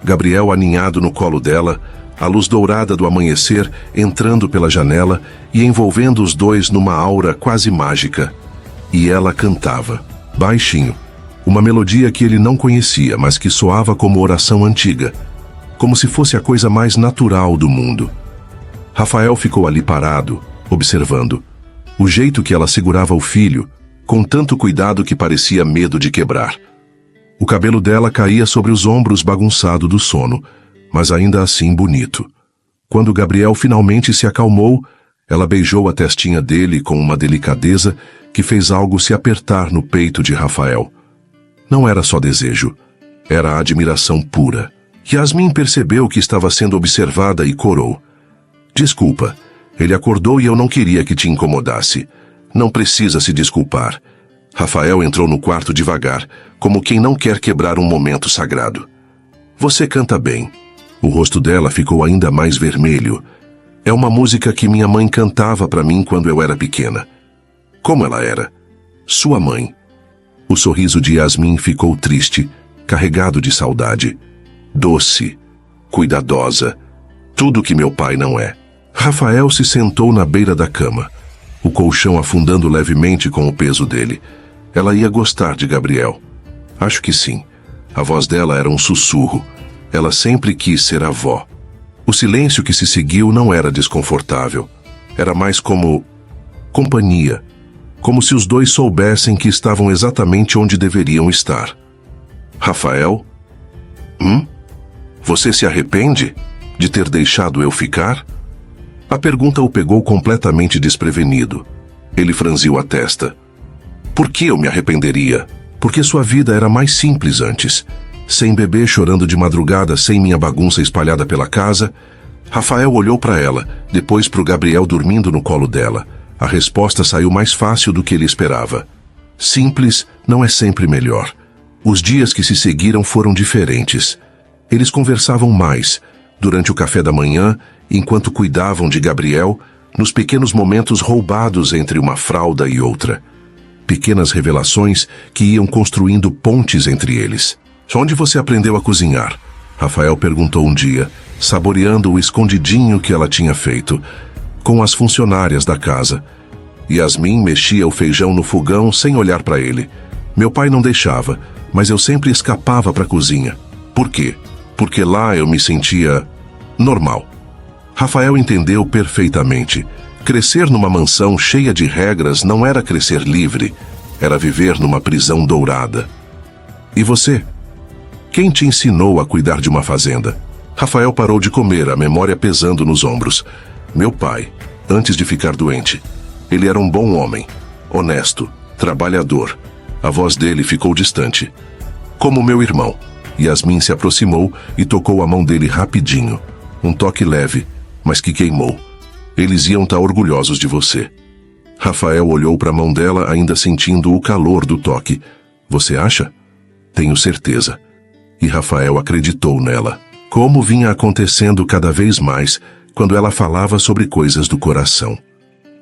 Gabriel aninhado no colo dela, a luz dourada do amanhecer entrando pela janela e envolvendo os dois numa aura quase mágica. E ela cantava, baixinho, uma melodia que ele não conhecia, mas que soava como oração antiga, como se fosse a coisa mais natural do mundo. Rafael ficou ali parado, observando. O jeito que ela segurava o filho, com tanto cuidado que parecia medo de quebrar. O cabelo dela caía sobre os ombros bagunçado do sono, mas ainda assim bonito. Quando Gabriel finalmente se acalmou, ela beijou a testinha dele com uma delicadeza que fez algo se apertar no peito de Rafael. Não era só desejo, era admiração pura. Yasmin percebeu que estava sendo observada e corou. Desculpa, ele acordou e eu não queria que te incomodasse. Não precisa se desculpar. Rafael entrou no quarto devagar, como quem não quer quebrar um momento sagrado. Você canta bem. O rosto dela ficou ainda mais vermelho. É uma música que minha mãe cantava para mim quando eu era pequena. Como ela era? Sua mãe. O sorriso de Yasmin ficou triste, carregado de saudade. Doce, cuidadosa, tudo que meu pai não é. Rafael se sentou na beira da cama, o colchão afundando levemente com o peso dele. Ela ia gostar de Gabriel. Acho que sim. A voz dela era um sussurro. Ela sempre quis ser avó. O silêncio que se seguiu não era desconfortável. Era mais como companhia. Como se os dois soubessem que estavam exatamente onde deveriam estar. Rafael? Você se arrepende de ter deixado eu ficar? A pergunta o pegou completamente desprevenido. Ele franziu a testa. Por que eu me arrependeria? Porque sua vida era mais simples antes. Sem bebê chorando de madrugada, sem minha bagunça espalhada pela casa. Rafael olhou para ela, depois para o Gabriel dormindo no colo dela. A resposta saiu mais fácil do que ele esperava. Simples não é sempre melhor. Os dias que se seguiram foram diferentes. Eles conversavam mais, durante o café da manhã, enquanto cuidavam de Gabriel, nos pequenos momentos roubados entre uma fralda e outra. Pequenas revelações que iam construindo pontes entre eles. Onde você aprendeu a cozinhar? Rafael perguntou um dia, saboreando o escondidinho que ela tinha feito, com as funcionárias da casa. Yasmin mexia o feijão no fogão sem olhar para ele. Meu pai não deixava, mas eu sempre escapava para a cozinha. Por quê? Porque lá eu me sentia normal. Rafael entendeu perfeitamente. Crescer numa mansão cheia de regras não era crescer livre, era viver numa prisão dourada. E você? Quem te ensinou a cuidar de uma fazenda? Rafael parou de comer, a memória pesando nos ombros. Meu pai, antes de ficar doente. Ele era um bom homem, honesto, trabalhador. A voz dele ficou distante. Como meu irmão. Yasmin se aproximou e tocou a mão dele rapidinho. Um toque leve, mas que queimou. Eles iam estar orgulhosos de você. Rafael olhou para a mão dela, ainda sentindo o calor do toque. Você acha? Tenho certeza. E Rafael acreditou nela. Como vinha acontecendo cada vez mais quando ela falava sobre coisas do coração.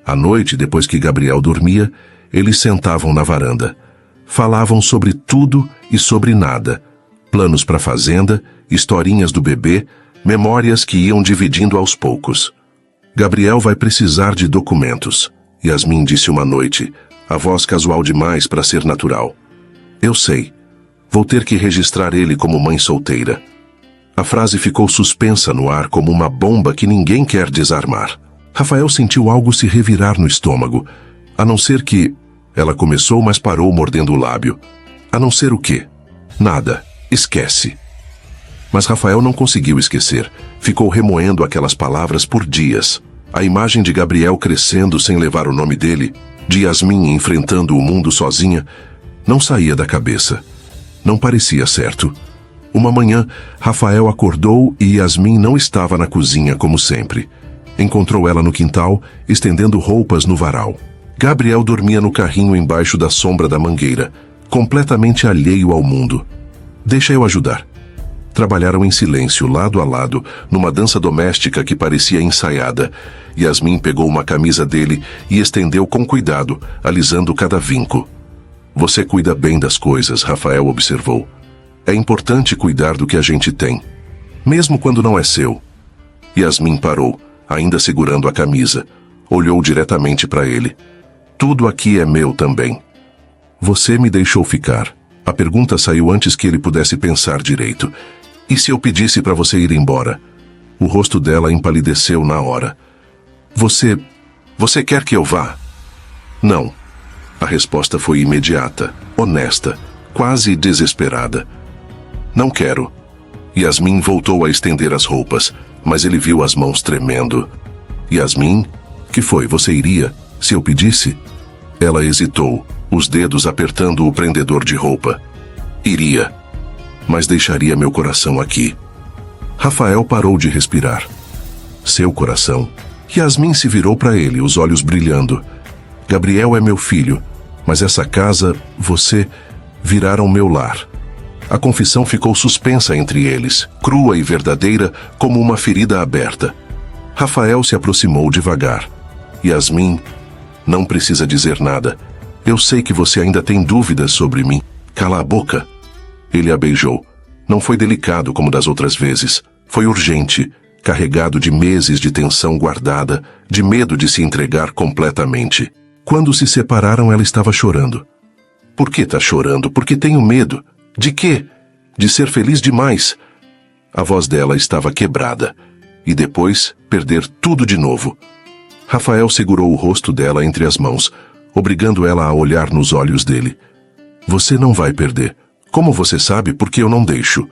À noite, depois que Gabriel dormia, eles sentavam na varanda. Falavam sobre tudo e sobre nada. Planos para a fazenda, historinhas do bebê, memórias que iam dividindo aos poucos. Gabriel vai precisar de documentos. Yasmin disse uma noite, a voz casual demais para ser natural. Eu sei. Vou ter que registrar ele como mãe solteira. A frase ficou suspensa no ar como uma bomba que ninguém quer desarmar. Rafael sentiu algo se revirar no estômago. A não ser que... Ela começou, mas parou mordendo o lábio. A não ser o quê? Nada. Esquece. Mas Rafael não conseguiu esquecer. Ficou remoendo aquelas palavras por dias. A imagem de Gabriel crescendo sem levar o nome dele, de Yasmin enfrentando o mundo sozinha, não saía da cabeça. Não parecia certo. Uma manhã, Rafael acordou e Yasmin não estava na cozinha como sempre. Encontrou ela no quintal, estendendo roupas no varal. Gabriel dormia no carrinho embaixo da sombra da mangueira, completamente alheio ao mundo. Deixa eu ajudar. Trabalharam em silêncio, lado a lado, numa dança doméstica que parecia ensaiada. Yasmin pegou uma camisa dele e estendeu com cuidado, alisando cada vinco. Você cuida bem das coisas, Rafael observou. É importante cuidar do que a gente tem, mesmo quando não é seu. Yasmin parou, ainda segurando a camisa. Olhou diretamente para ele. Tudo aqui é meu também. Você me deixou ficar. A pergunta saiu antes que ele pudesse pensar direito. E se eu pedisse para você ir embora? O rosto dela empalideceu na hora. Você quer que eu vá? Não. A resposta foi imediata, honesta, quase desesperada. Não quero. Yasmin voltou a estender as roupas, mas ele viu as mãos tremendo. Yasmin, que foi? Você iria, se eu pedisse? Ela hesitou, os dedos apertando o prendedor de roupa. Iria, mas deixaria meu coração aqui. Rafael parou de respirar. Seu coração? Yasmin se virou para ele, os olhos brilhando. Gabriel é meu filho, mas essa casa, você, viraram meu lar. A confissão ficou suspensa entre eles, crua e verdadeira como uma ferida aberta. Rafael se aproximou devagar. Yasmin, não precisa dizer nada. Eu sei que você ainda tem dúvidas sobre mim. Cala a boca. Ele a beijou. Não foi delicado como das outras vezes. Foi urgente, carregado de meses de tensão guardada, de medo de se entregar completamente. Quando se separaram, ela estava chorando. Por que tá chorando? Porque tenho medo. De quê? De ser feliz demais. A voz dela estava quebrada. E depois, perder tudo de novo. Rafael segurou o rosto dela entre as mãos, obrigando ela a olhar nos olhos dele. Você não vai perder. Como você sabe, porque eu não deixo.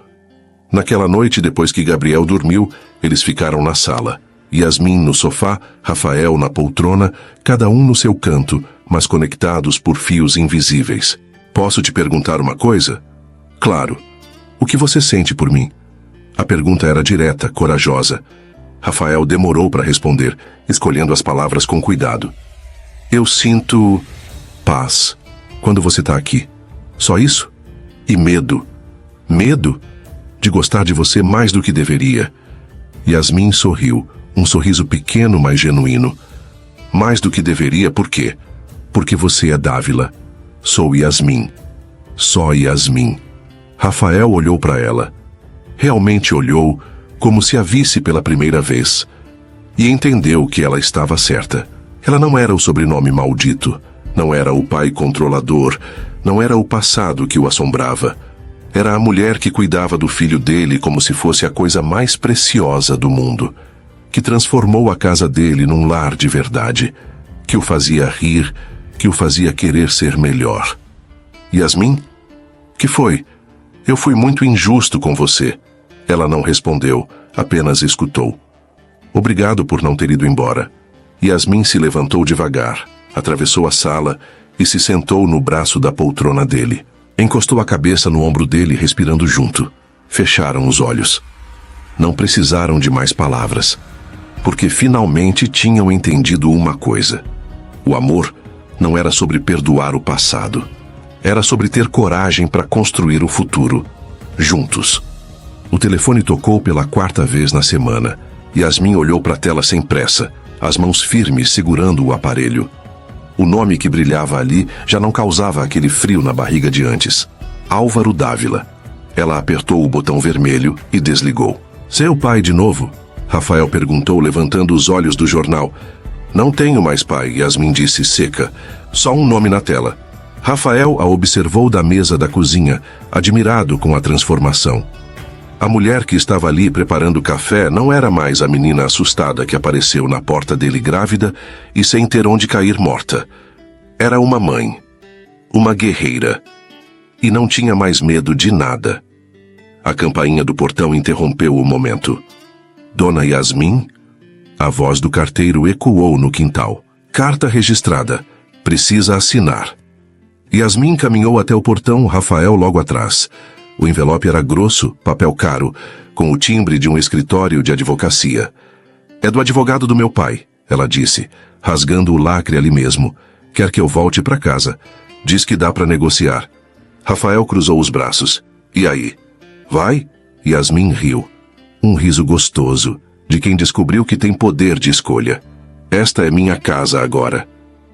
Naquela noite, depois que Gabriel dormiu, eles ficaram na sala. Yasmin no sofá, Rafael na poltrona, cada um no seu canto, mas conectados por fios invisíveis. Posso te perguntar uma coisa? Claro. O que você sente por mim? A pergunta era direta, corajosa. Rafael demorou para responder, escolhendo as palavras com cuidado. Eu sinto paz quando você está aqui. Só isso? E medo. Medo? De gostar de você mais do que deveria. Yasmin sorriu, um sorriso pequeno, mas genuíno. Mais do que deveria, por quê? Porque você é Dávila. Sou Yasmin. Só Yasmin. Rafael olhou para ela. Realmente olhou, como se a visse pela primeira vez. E entendeu que ela estava certa. Ela não era o sobrenome maldito. Não era o pai controlador. Não era o passado que o assombrava. Era a mulher que cuidava do filho dele como se fosse a coisa mais preciosa do mundo. Que transformou a casa dele num lar de verdade. Que o fazia rir, que o fazia querer ser melhor. Yasmin? Que foi? Eu fui muito injusto com você. Ela não respondeu, apenas escutou. Obrigado por não ter ido embora. Yasmin se levantou devagar, atravessou a sala e se sentou no braço da poltrona dele. Encostou a cabeça no ombro dele, respirando junto. Fecharam os olhos. Não precisaram de mais palavras, porque finalmente tinham entendido uma coisa. O amor não era sobre perdoar o passado. Era sobre ter coragem para construir o futuro, juntos. O telefone tocou pela 4ª vez na semana. Yasmin olhou para a tela sem pressa, as mãos firmes segurando o aparelho. O nome que brilhava ali já não causava aquele frio na barriga de antes. Álvaro Dávila. Ela apertou o botão vermelho e desligou. Seu pai de novo? Rafael perguntou, levantando os olhos do jornal. Não tenho mais pai, Yasmin disse seca. Só um nome na tela. Rafael a observou da mesa da cozinha, admirado com a transformação. A mulher que estava ali preparando café não era mais a menina assustada que apareceu na porta dele grávida e sem ter onde cair morta. Era uma mãe, uma guerreira, e não tinha mais medo de nada. A campainha do portão interrompeu o momento. Dona Yasmin? A voz do carteiro ecoou no quintal. Carta registrada. Precisa assinar. Yasmin caminhou até o portão, Rafael logo atrás. O envelope era grosso, papel caro, com o timbre de um escritório de advocacia. É do advogado do meu pai, ela disse, rasgando o lacre ali mesmo. Quer que eu volte para casa. Diz que dá para negociar. Rafael cruzou os braços. E aí? Vai? Yasmin riu. Um riso gostoso, de quem descobriu que tem poder de escolha. Esta é minha casa agora.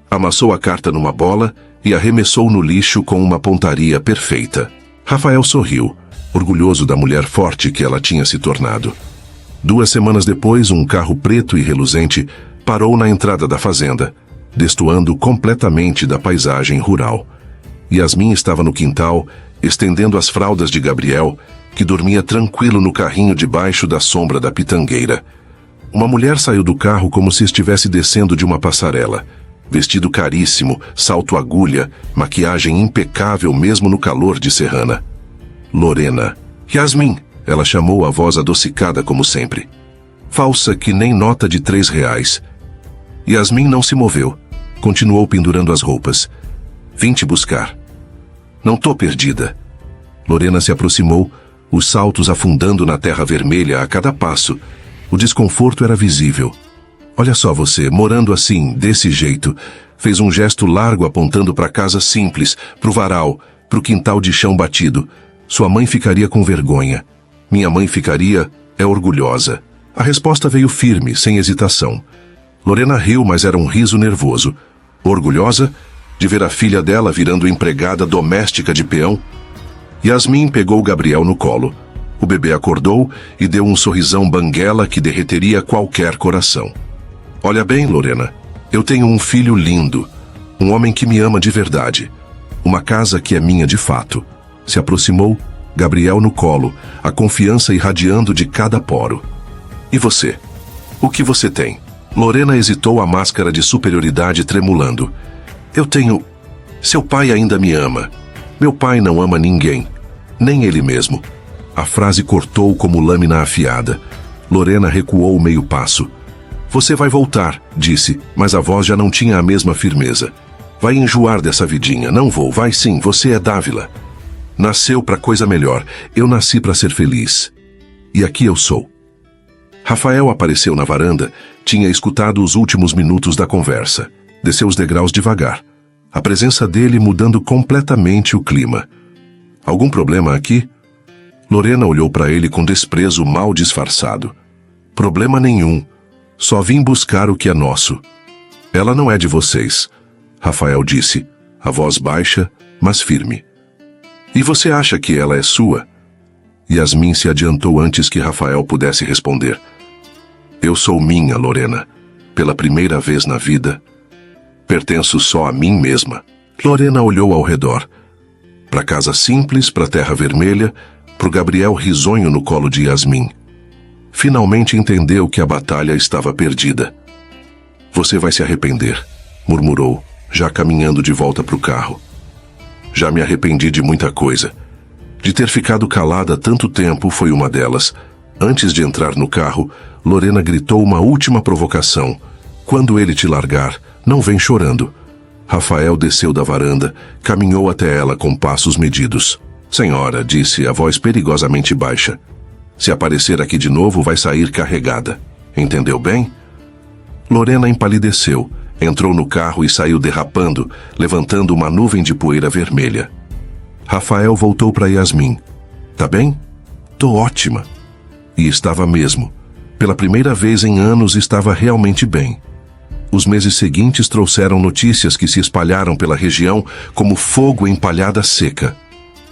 Amassou a carta numa bola e arremessou no lixo com uma pontaria perfeita. Rafael sorriu, orgulhoso da mulher forte que ela tinha se tornado. 2 semanas depois, um carro preto e reluzente parou na entrada da fazenda, destoando completamente da paisagem rural. Yasmin estava no quintal, estendendo as fraldas de Gabriel, que dormia tranquilo no carrinho debaixo da sombra da pitangueira. Uma mulher saiu do carro como se estivesse descendo de uma passarela. Vestido caríssimo, salto agulha, maquiagem impecável mesmo no calor de Serrana. Lorena. Yasmin, ela chamou a voz adocicada como sempre. Falsa que nem nota de R$3. Yasmin não se moveu. Continuou pendurando as roupas. Vim te buscar. Não tô perdida. Lorena se aproximou, os saltos afundando na terra vermelha a cada passo. O desconforto era visível. Olha só você, morando assim, desse jeito. Fez um gesto largo apontando para a casa simples, pro varal, pro quintal de chão batido. Sua mãe ficaria com vergonha. Minha mãe ficaria, orgulhosa. A resposta veio firme, sem hesitação. Lorena riu, mas era um riso nervoso. Orgulhosa de ver a filha dela virando empregada doméstica de peão? Yasmin pegou Gabriel no colo. O bebê acordou e deu um sorrisão banguela que derreteria qualquer coração. Olha bem, Lorena, eu tenho um filho lindo, um homem que me ama de verdade, uma casa que é minha de fato. Se aproximou, Gabriel no colo, a confiança irradiando de cada poro. E você? O que você tem? Lorena hesitou, a máscara de superioridade tremulando. Eu tenho... Seu pai ainda me ama. Meu pai não ama ninguém, nem ele mesmo. A frase cortou como lâmina afiada. Lorena recuou meio passo. Você vai voltar, disse, mas a voz já não tinha a mesma firmeza. Vai enjoar dessa vidinha. Não vou, vai sim, você é Dávila. Nasceu para coisa melhor. Eu nasci para ser feliz. E aqui eu sou. Rafael apareceu na varanda, tinha escutado os últimos minutos da conversa. Desceu os degraus devagar. A presença dele mudando completamente o clima. Algum problema aqui? Lorena olhou para ele com desprezo mal disfarçado. Problema nenhum. Só vim buscar o que é nosso. Ela não é de vocês, Rafael disse, a voz baixa, mas firme. E você acha que ela é sua? Yasmin se adiantou antes que Rafael pudesse responder. Eu sou minha, Lorena. Pela primeira vez na vida. Pertenço só a mim mesma. Lorena olhou ao redor. Para casa simples, para terra vermelha, pro Gabriel risonho no colo de Yasmin. Finalmente entendeu que a batalha estava perdida. Você vai se arrepender, murmurou, já caminhando de volta pro carro. Já me arrependi de muita coisa. De ter ficado calada tanto tempo foi uma delas. Antes de entrar no carro, Lorena gritou uma última provocação. Quando ele te largar, não vem chorando. Rafael desceu da varanda, caminhou até ela com passos medidos. Senhora, disse, a voz perigosamente baixa. Se aparecer aqui de novo, vai sair carregada. Entendeu bem? Lorena empalideceu, entrou no carro e saiu derrapando, levantando uma nuvem de poeira vermelha. Rafael voltou para Yasmin. Tá bem? Tô ótima. E estava mesmo. Pela primeira vez em anos estava realmente bem. Os meses seguintes trouxeram notícias que se espalharam pela região como fogo em palhada seca.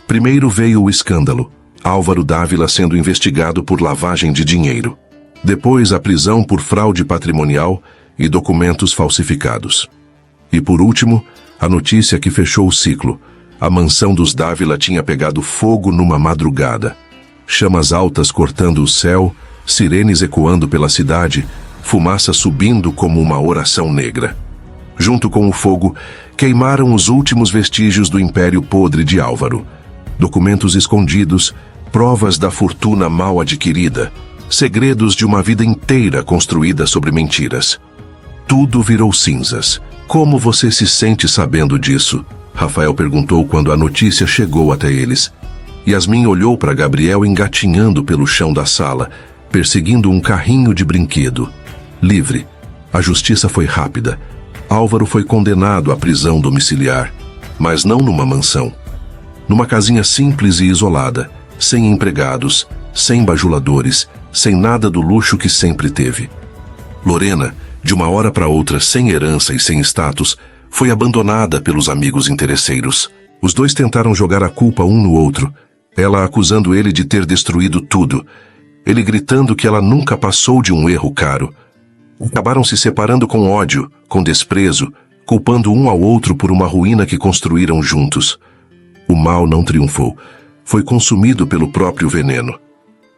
Primeiro veio o escândalo. Álvaro Dávila sendo investigado por lavagem de dinheiro. Depois, a prisão por fraude patrimonial e documentos falsificados. E por último, a notícia que fechou o ciclo. A mansão dos Dávila tinha pegado fogo numa madrugada. Chamas altas cortando o céu, sirenes ecoando pela cidade, fumaça subindo como uma oração negra. Junto com o fogo, queimaram os últimos vestígios do império podre de Álvaro. Documentos escondidos, provas da fortuna mal adquirida, segredos de uma vida inteira construída sobre mentiras. Tudo virou cinzas, Como você se sente sabendo disso? Rafael perguntou quando a notícia chegou até eles. Yasmin olhou para Gabriel engatinhando pelo chão da sala, perseguindo um carrinho de brinquedo. Livre. A justiça foi rápida. Álvaro foi condenado à prisão domiciliar, mas não numa mansão. Numa casinha simples e isolada, sem empregados, sem bajuladores, sem nada do luxo que sempre teve. Lorena, de uma hora para outra, sem herança e sem status, foi abandonada pelos amigos interesseiros. Os dois tentaram jogar a culpa um no outro, ela acusando ele de ter destruído tudo, ele gritando que ela nunca passou de um erro caro. Acabaram se separando com ódio, com desprezo, culpando um ao outro por uma ruína que construíram juntos. O mal não triunfou. Foi consumido pelo próprio veneno.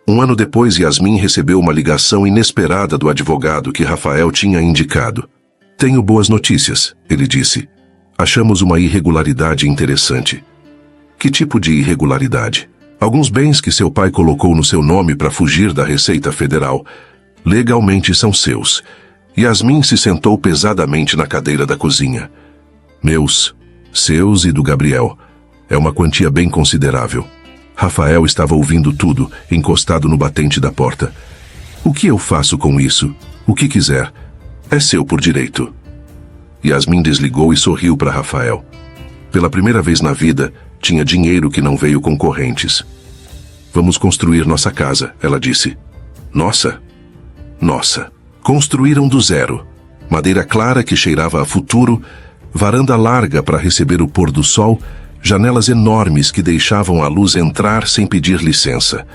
Um ano depois, Yasmin recebeu uma ligação inesperada do advogado que Rafael tinha indicado. Tenho boas notícias, ele disse. Achamos uma irregularidade interessante. Que tipo de irregularidade? Alguns bens que seu pai colocou no seu nome para fugir da Receita Federal legalmente são seus. Yasmin se sentou pesadamente na cadeira da cozinha. Meus, seus e do Gabriel. É uma quantia bem considerável. Rafael estava ouvindo tudo, encostado no batente da porta. O que eu faço com isso? O que quiser. É seu por direito. Yasmin desligou e sorriu para Rafael. Pela primeira vez na vida, tinha dinheiro que não veio com correntes. Vamos construir nossa casa, ela disse. Nossa? Nossa. Construíram do zero. Madeira clara que cheirava a futuro, varanda larga para receber o pôr do sol, janelas enormes que deixavam a luz entrar sem pedir licença.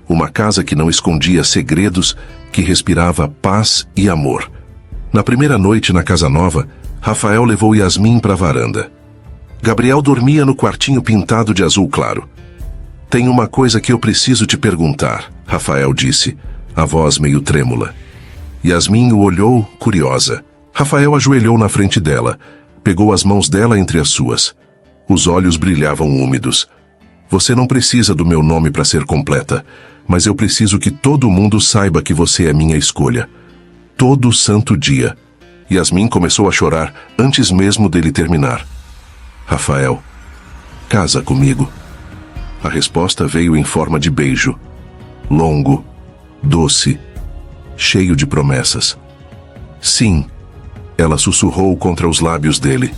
Uma casa que não escondia segredos, que respirava paz e amor. Na primeira noite na casa nova, Rafael levou Yasmin para a varanda. Gabriel dormia no quartinho pintado de azul claro. Tem uma coisa que eu preciso te perguntar, Rafael disse, a voz meio trêmula. Yasmin o olhou, curiosa. Rafael ajoelhou na frente dela, pegou as mãos dela entre as suas. Os olhos brilhavam úmidos. Você não precisa do meu nome para ser completa, mas eu preciso que todo mundo saiba que você é minha escolha. Todo santo dia. Yasmin começou a chorar antes mesmo dele terminar. Rafael, casa comigo. A resposta veio em forma de beijo. Longo, doce, cheio de promessas. Sim, ela sussurrou contra os lábios dele.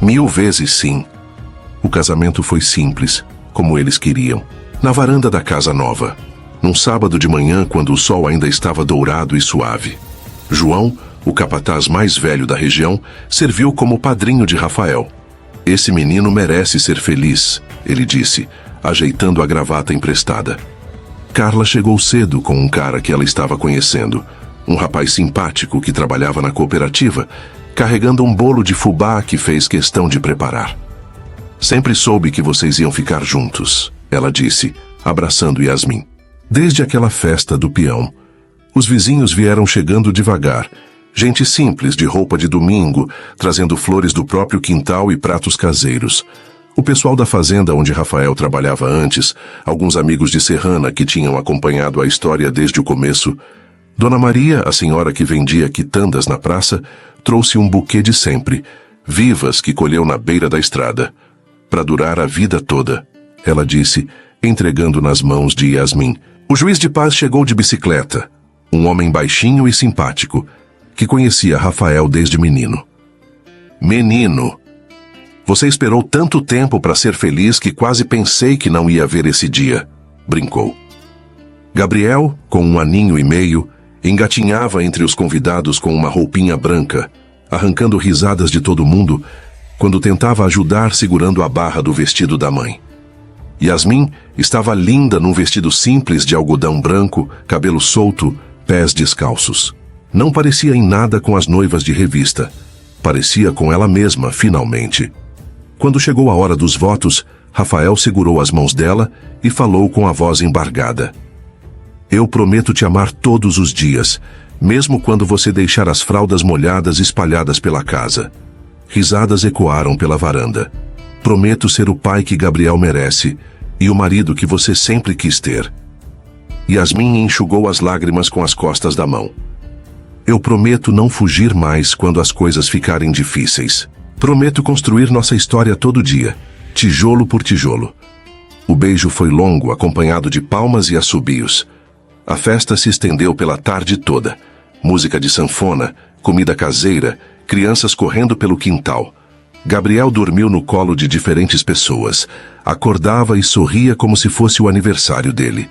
1000 vezes sim. O casamento foi simples, como eles queriam. Na varanda da casa nova, num sábado de manhã quando o sol ainda estava dourado e suave. João, o capataz mais velho da região, serviu como padrinho de Rafael. Esse menino merece ser feliz, ele disse, ajeitando a gravata emprestada. Carla chegou cedo com um cara que ela estava conhecendo, um rapaz simpático que trabalhava na cooperativa, carregando um bolo de fubá que fez questão de preparar. Sempre soube que vocês iam ficar juntos, ela disse, abraçando Yasmin. Desde aquela festa do peão, os vizinhos vieram chegando devagar, gente simples de roupa de domingo, trazendo flores do próprio quintal e pratos caseiros. O pessoal da fazenda onde Rafael trabalhava antes, alguns amigos de Serrana que tinham acompanhado a história desde o começo. Dona Maria, a senhora que vendia quitandas na praça, trouxe um buquê de sempre, vivas que colheu na beira da estrada. Para durar a vida toda, ela disse, entregando nas mãos de Yasmin. O juiz de paz chegou de bicicleta, um homem baixinho e simpático, que conhecia Rafael desde menino. Menino! Você esperou tanto tempo para ser feliz que quase pensei que não ia ver esse dia, brincou. Gabriel, com 1 aninho e meio, engatinhava entre os convidados com uma roupinha branca, arrancando risadas de todo mundo quando tentava ajudar segurando a barra do vestido da mãe. Yasmin estava linda num vestido simples de algodão branco, cabelo solto, pés descalços. Não parecia em nada com as noivas de revista. Parecia com ela mesma, finalmente. Quando chegou a hora dos votos, Rafael segurou as mãos dela e falou com a voz embargada. Eu prometo te amar todos os dias, mesmo quando você deixar as fraldas molhadas espalhadas pela casa. Risadas ecoaram pela varanda. Prometo ser o pai que Gabriel merece e o marido que você sempre quis ter. Yasmin enxugou as lágrimas com as costas da mão. Eu prometo não fugir mais quando as coisas ficarem difíceis. Prometo construir nossa história todo dia, tijolo por tijolo. O beijo foi longo, acompanhado de palmas e assobios. A festa se estendeu pela tarde toda. Música de sanfona, comida caseira, crianças correndo pelo quintal. Gabriel dormiu no colo de diferentes pessoas. Acordava e sorria como se fosse o aniversário dele.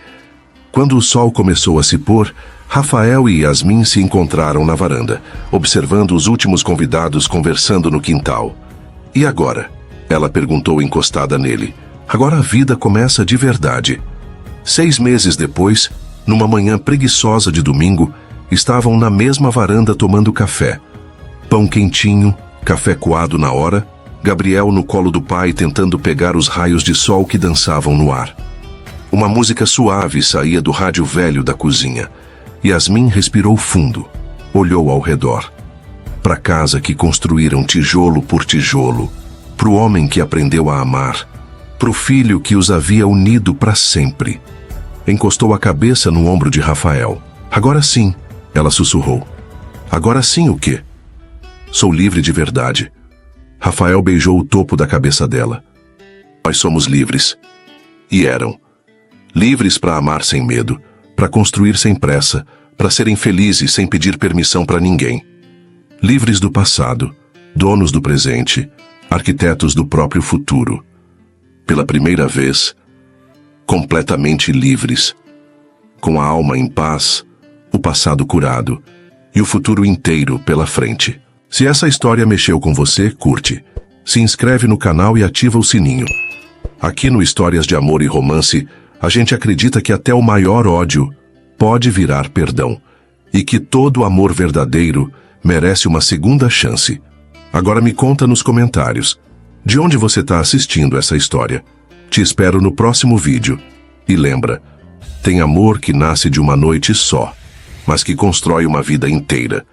Quando o sol começou a se pôr, Rafael e Yasmin se encontraram na varanda, observando os últimos convidados conversando no quintal. E agora? Ela perguntou encostada nele. Agora a vida começa de verdade. 6 meses depois, numa manhã preguiçosa de domingo, estavam na mesma varanda tomando café. Pão quentinho, café coado na hora, Gabriel no colo do pai tentando pegar os raios de sol que dançavam no ar. Uma música suave saía do rádio velho da cozinha. Yasmin respirou fundo, olhou ao redor. Para a casa que construíram tijolo por tijolo, para o homem que aprendeu a amar, para o filho que os havia unido para sempre. Encostou a cabeça no ombro de Rafael. Agora sim, ela sussurrou. Agora sim o quê? Sou livre de verdade. Rafael beijou o topo da cabeça dela. Nós somos livres. E eram. Livres para amar sem medo, para construir sem pressa, para serem felizes sem pedir permissão para ninguém. Livres do passado, donos do presente, arquitetos do próprio futuro. Pela primeira vez, completamente livres, com a alma em paz, o passado curado e o futuro inteiro pela frente. Se essa história mexeu com você, curte, se inscreve no canal e ativa o sininho. Aqui no Histórias de Amor e Romance, a gente acredita que até o maior ódio pode virar perdão e que todo amor verdadeiro merece uma segunda chance. Agora me conta nos comentários, de onde você está assistindo essa história? Te espero no próximo vídeo. E lembra, tem amor que nasce de uma noite só, mas que constrói uma vida inteira.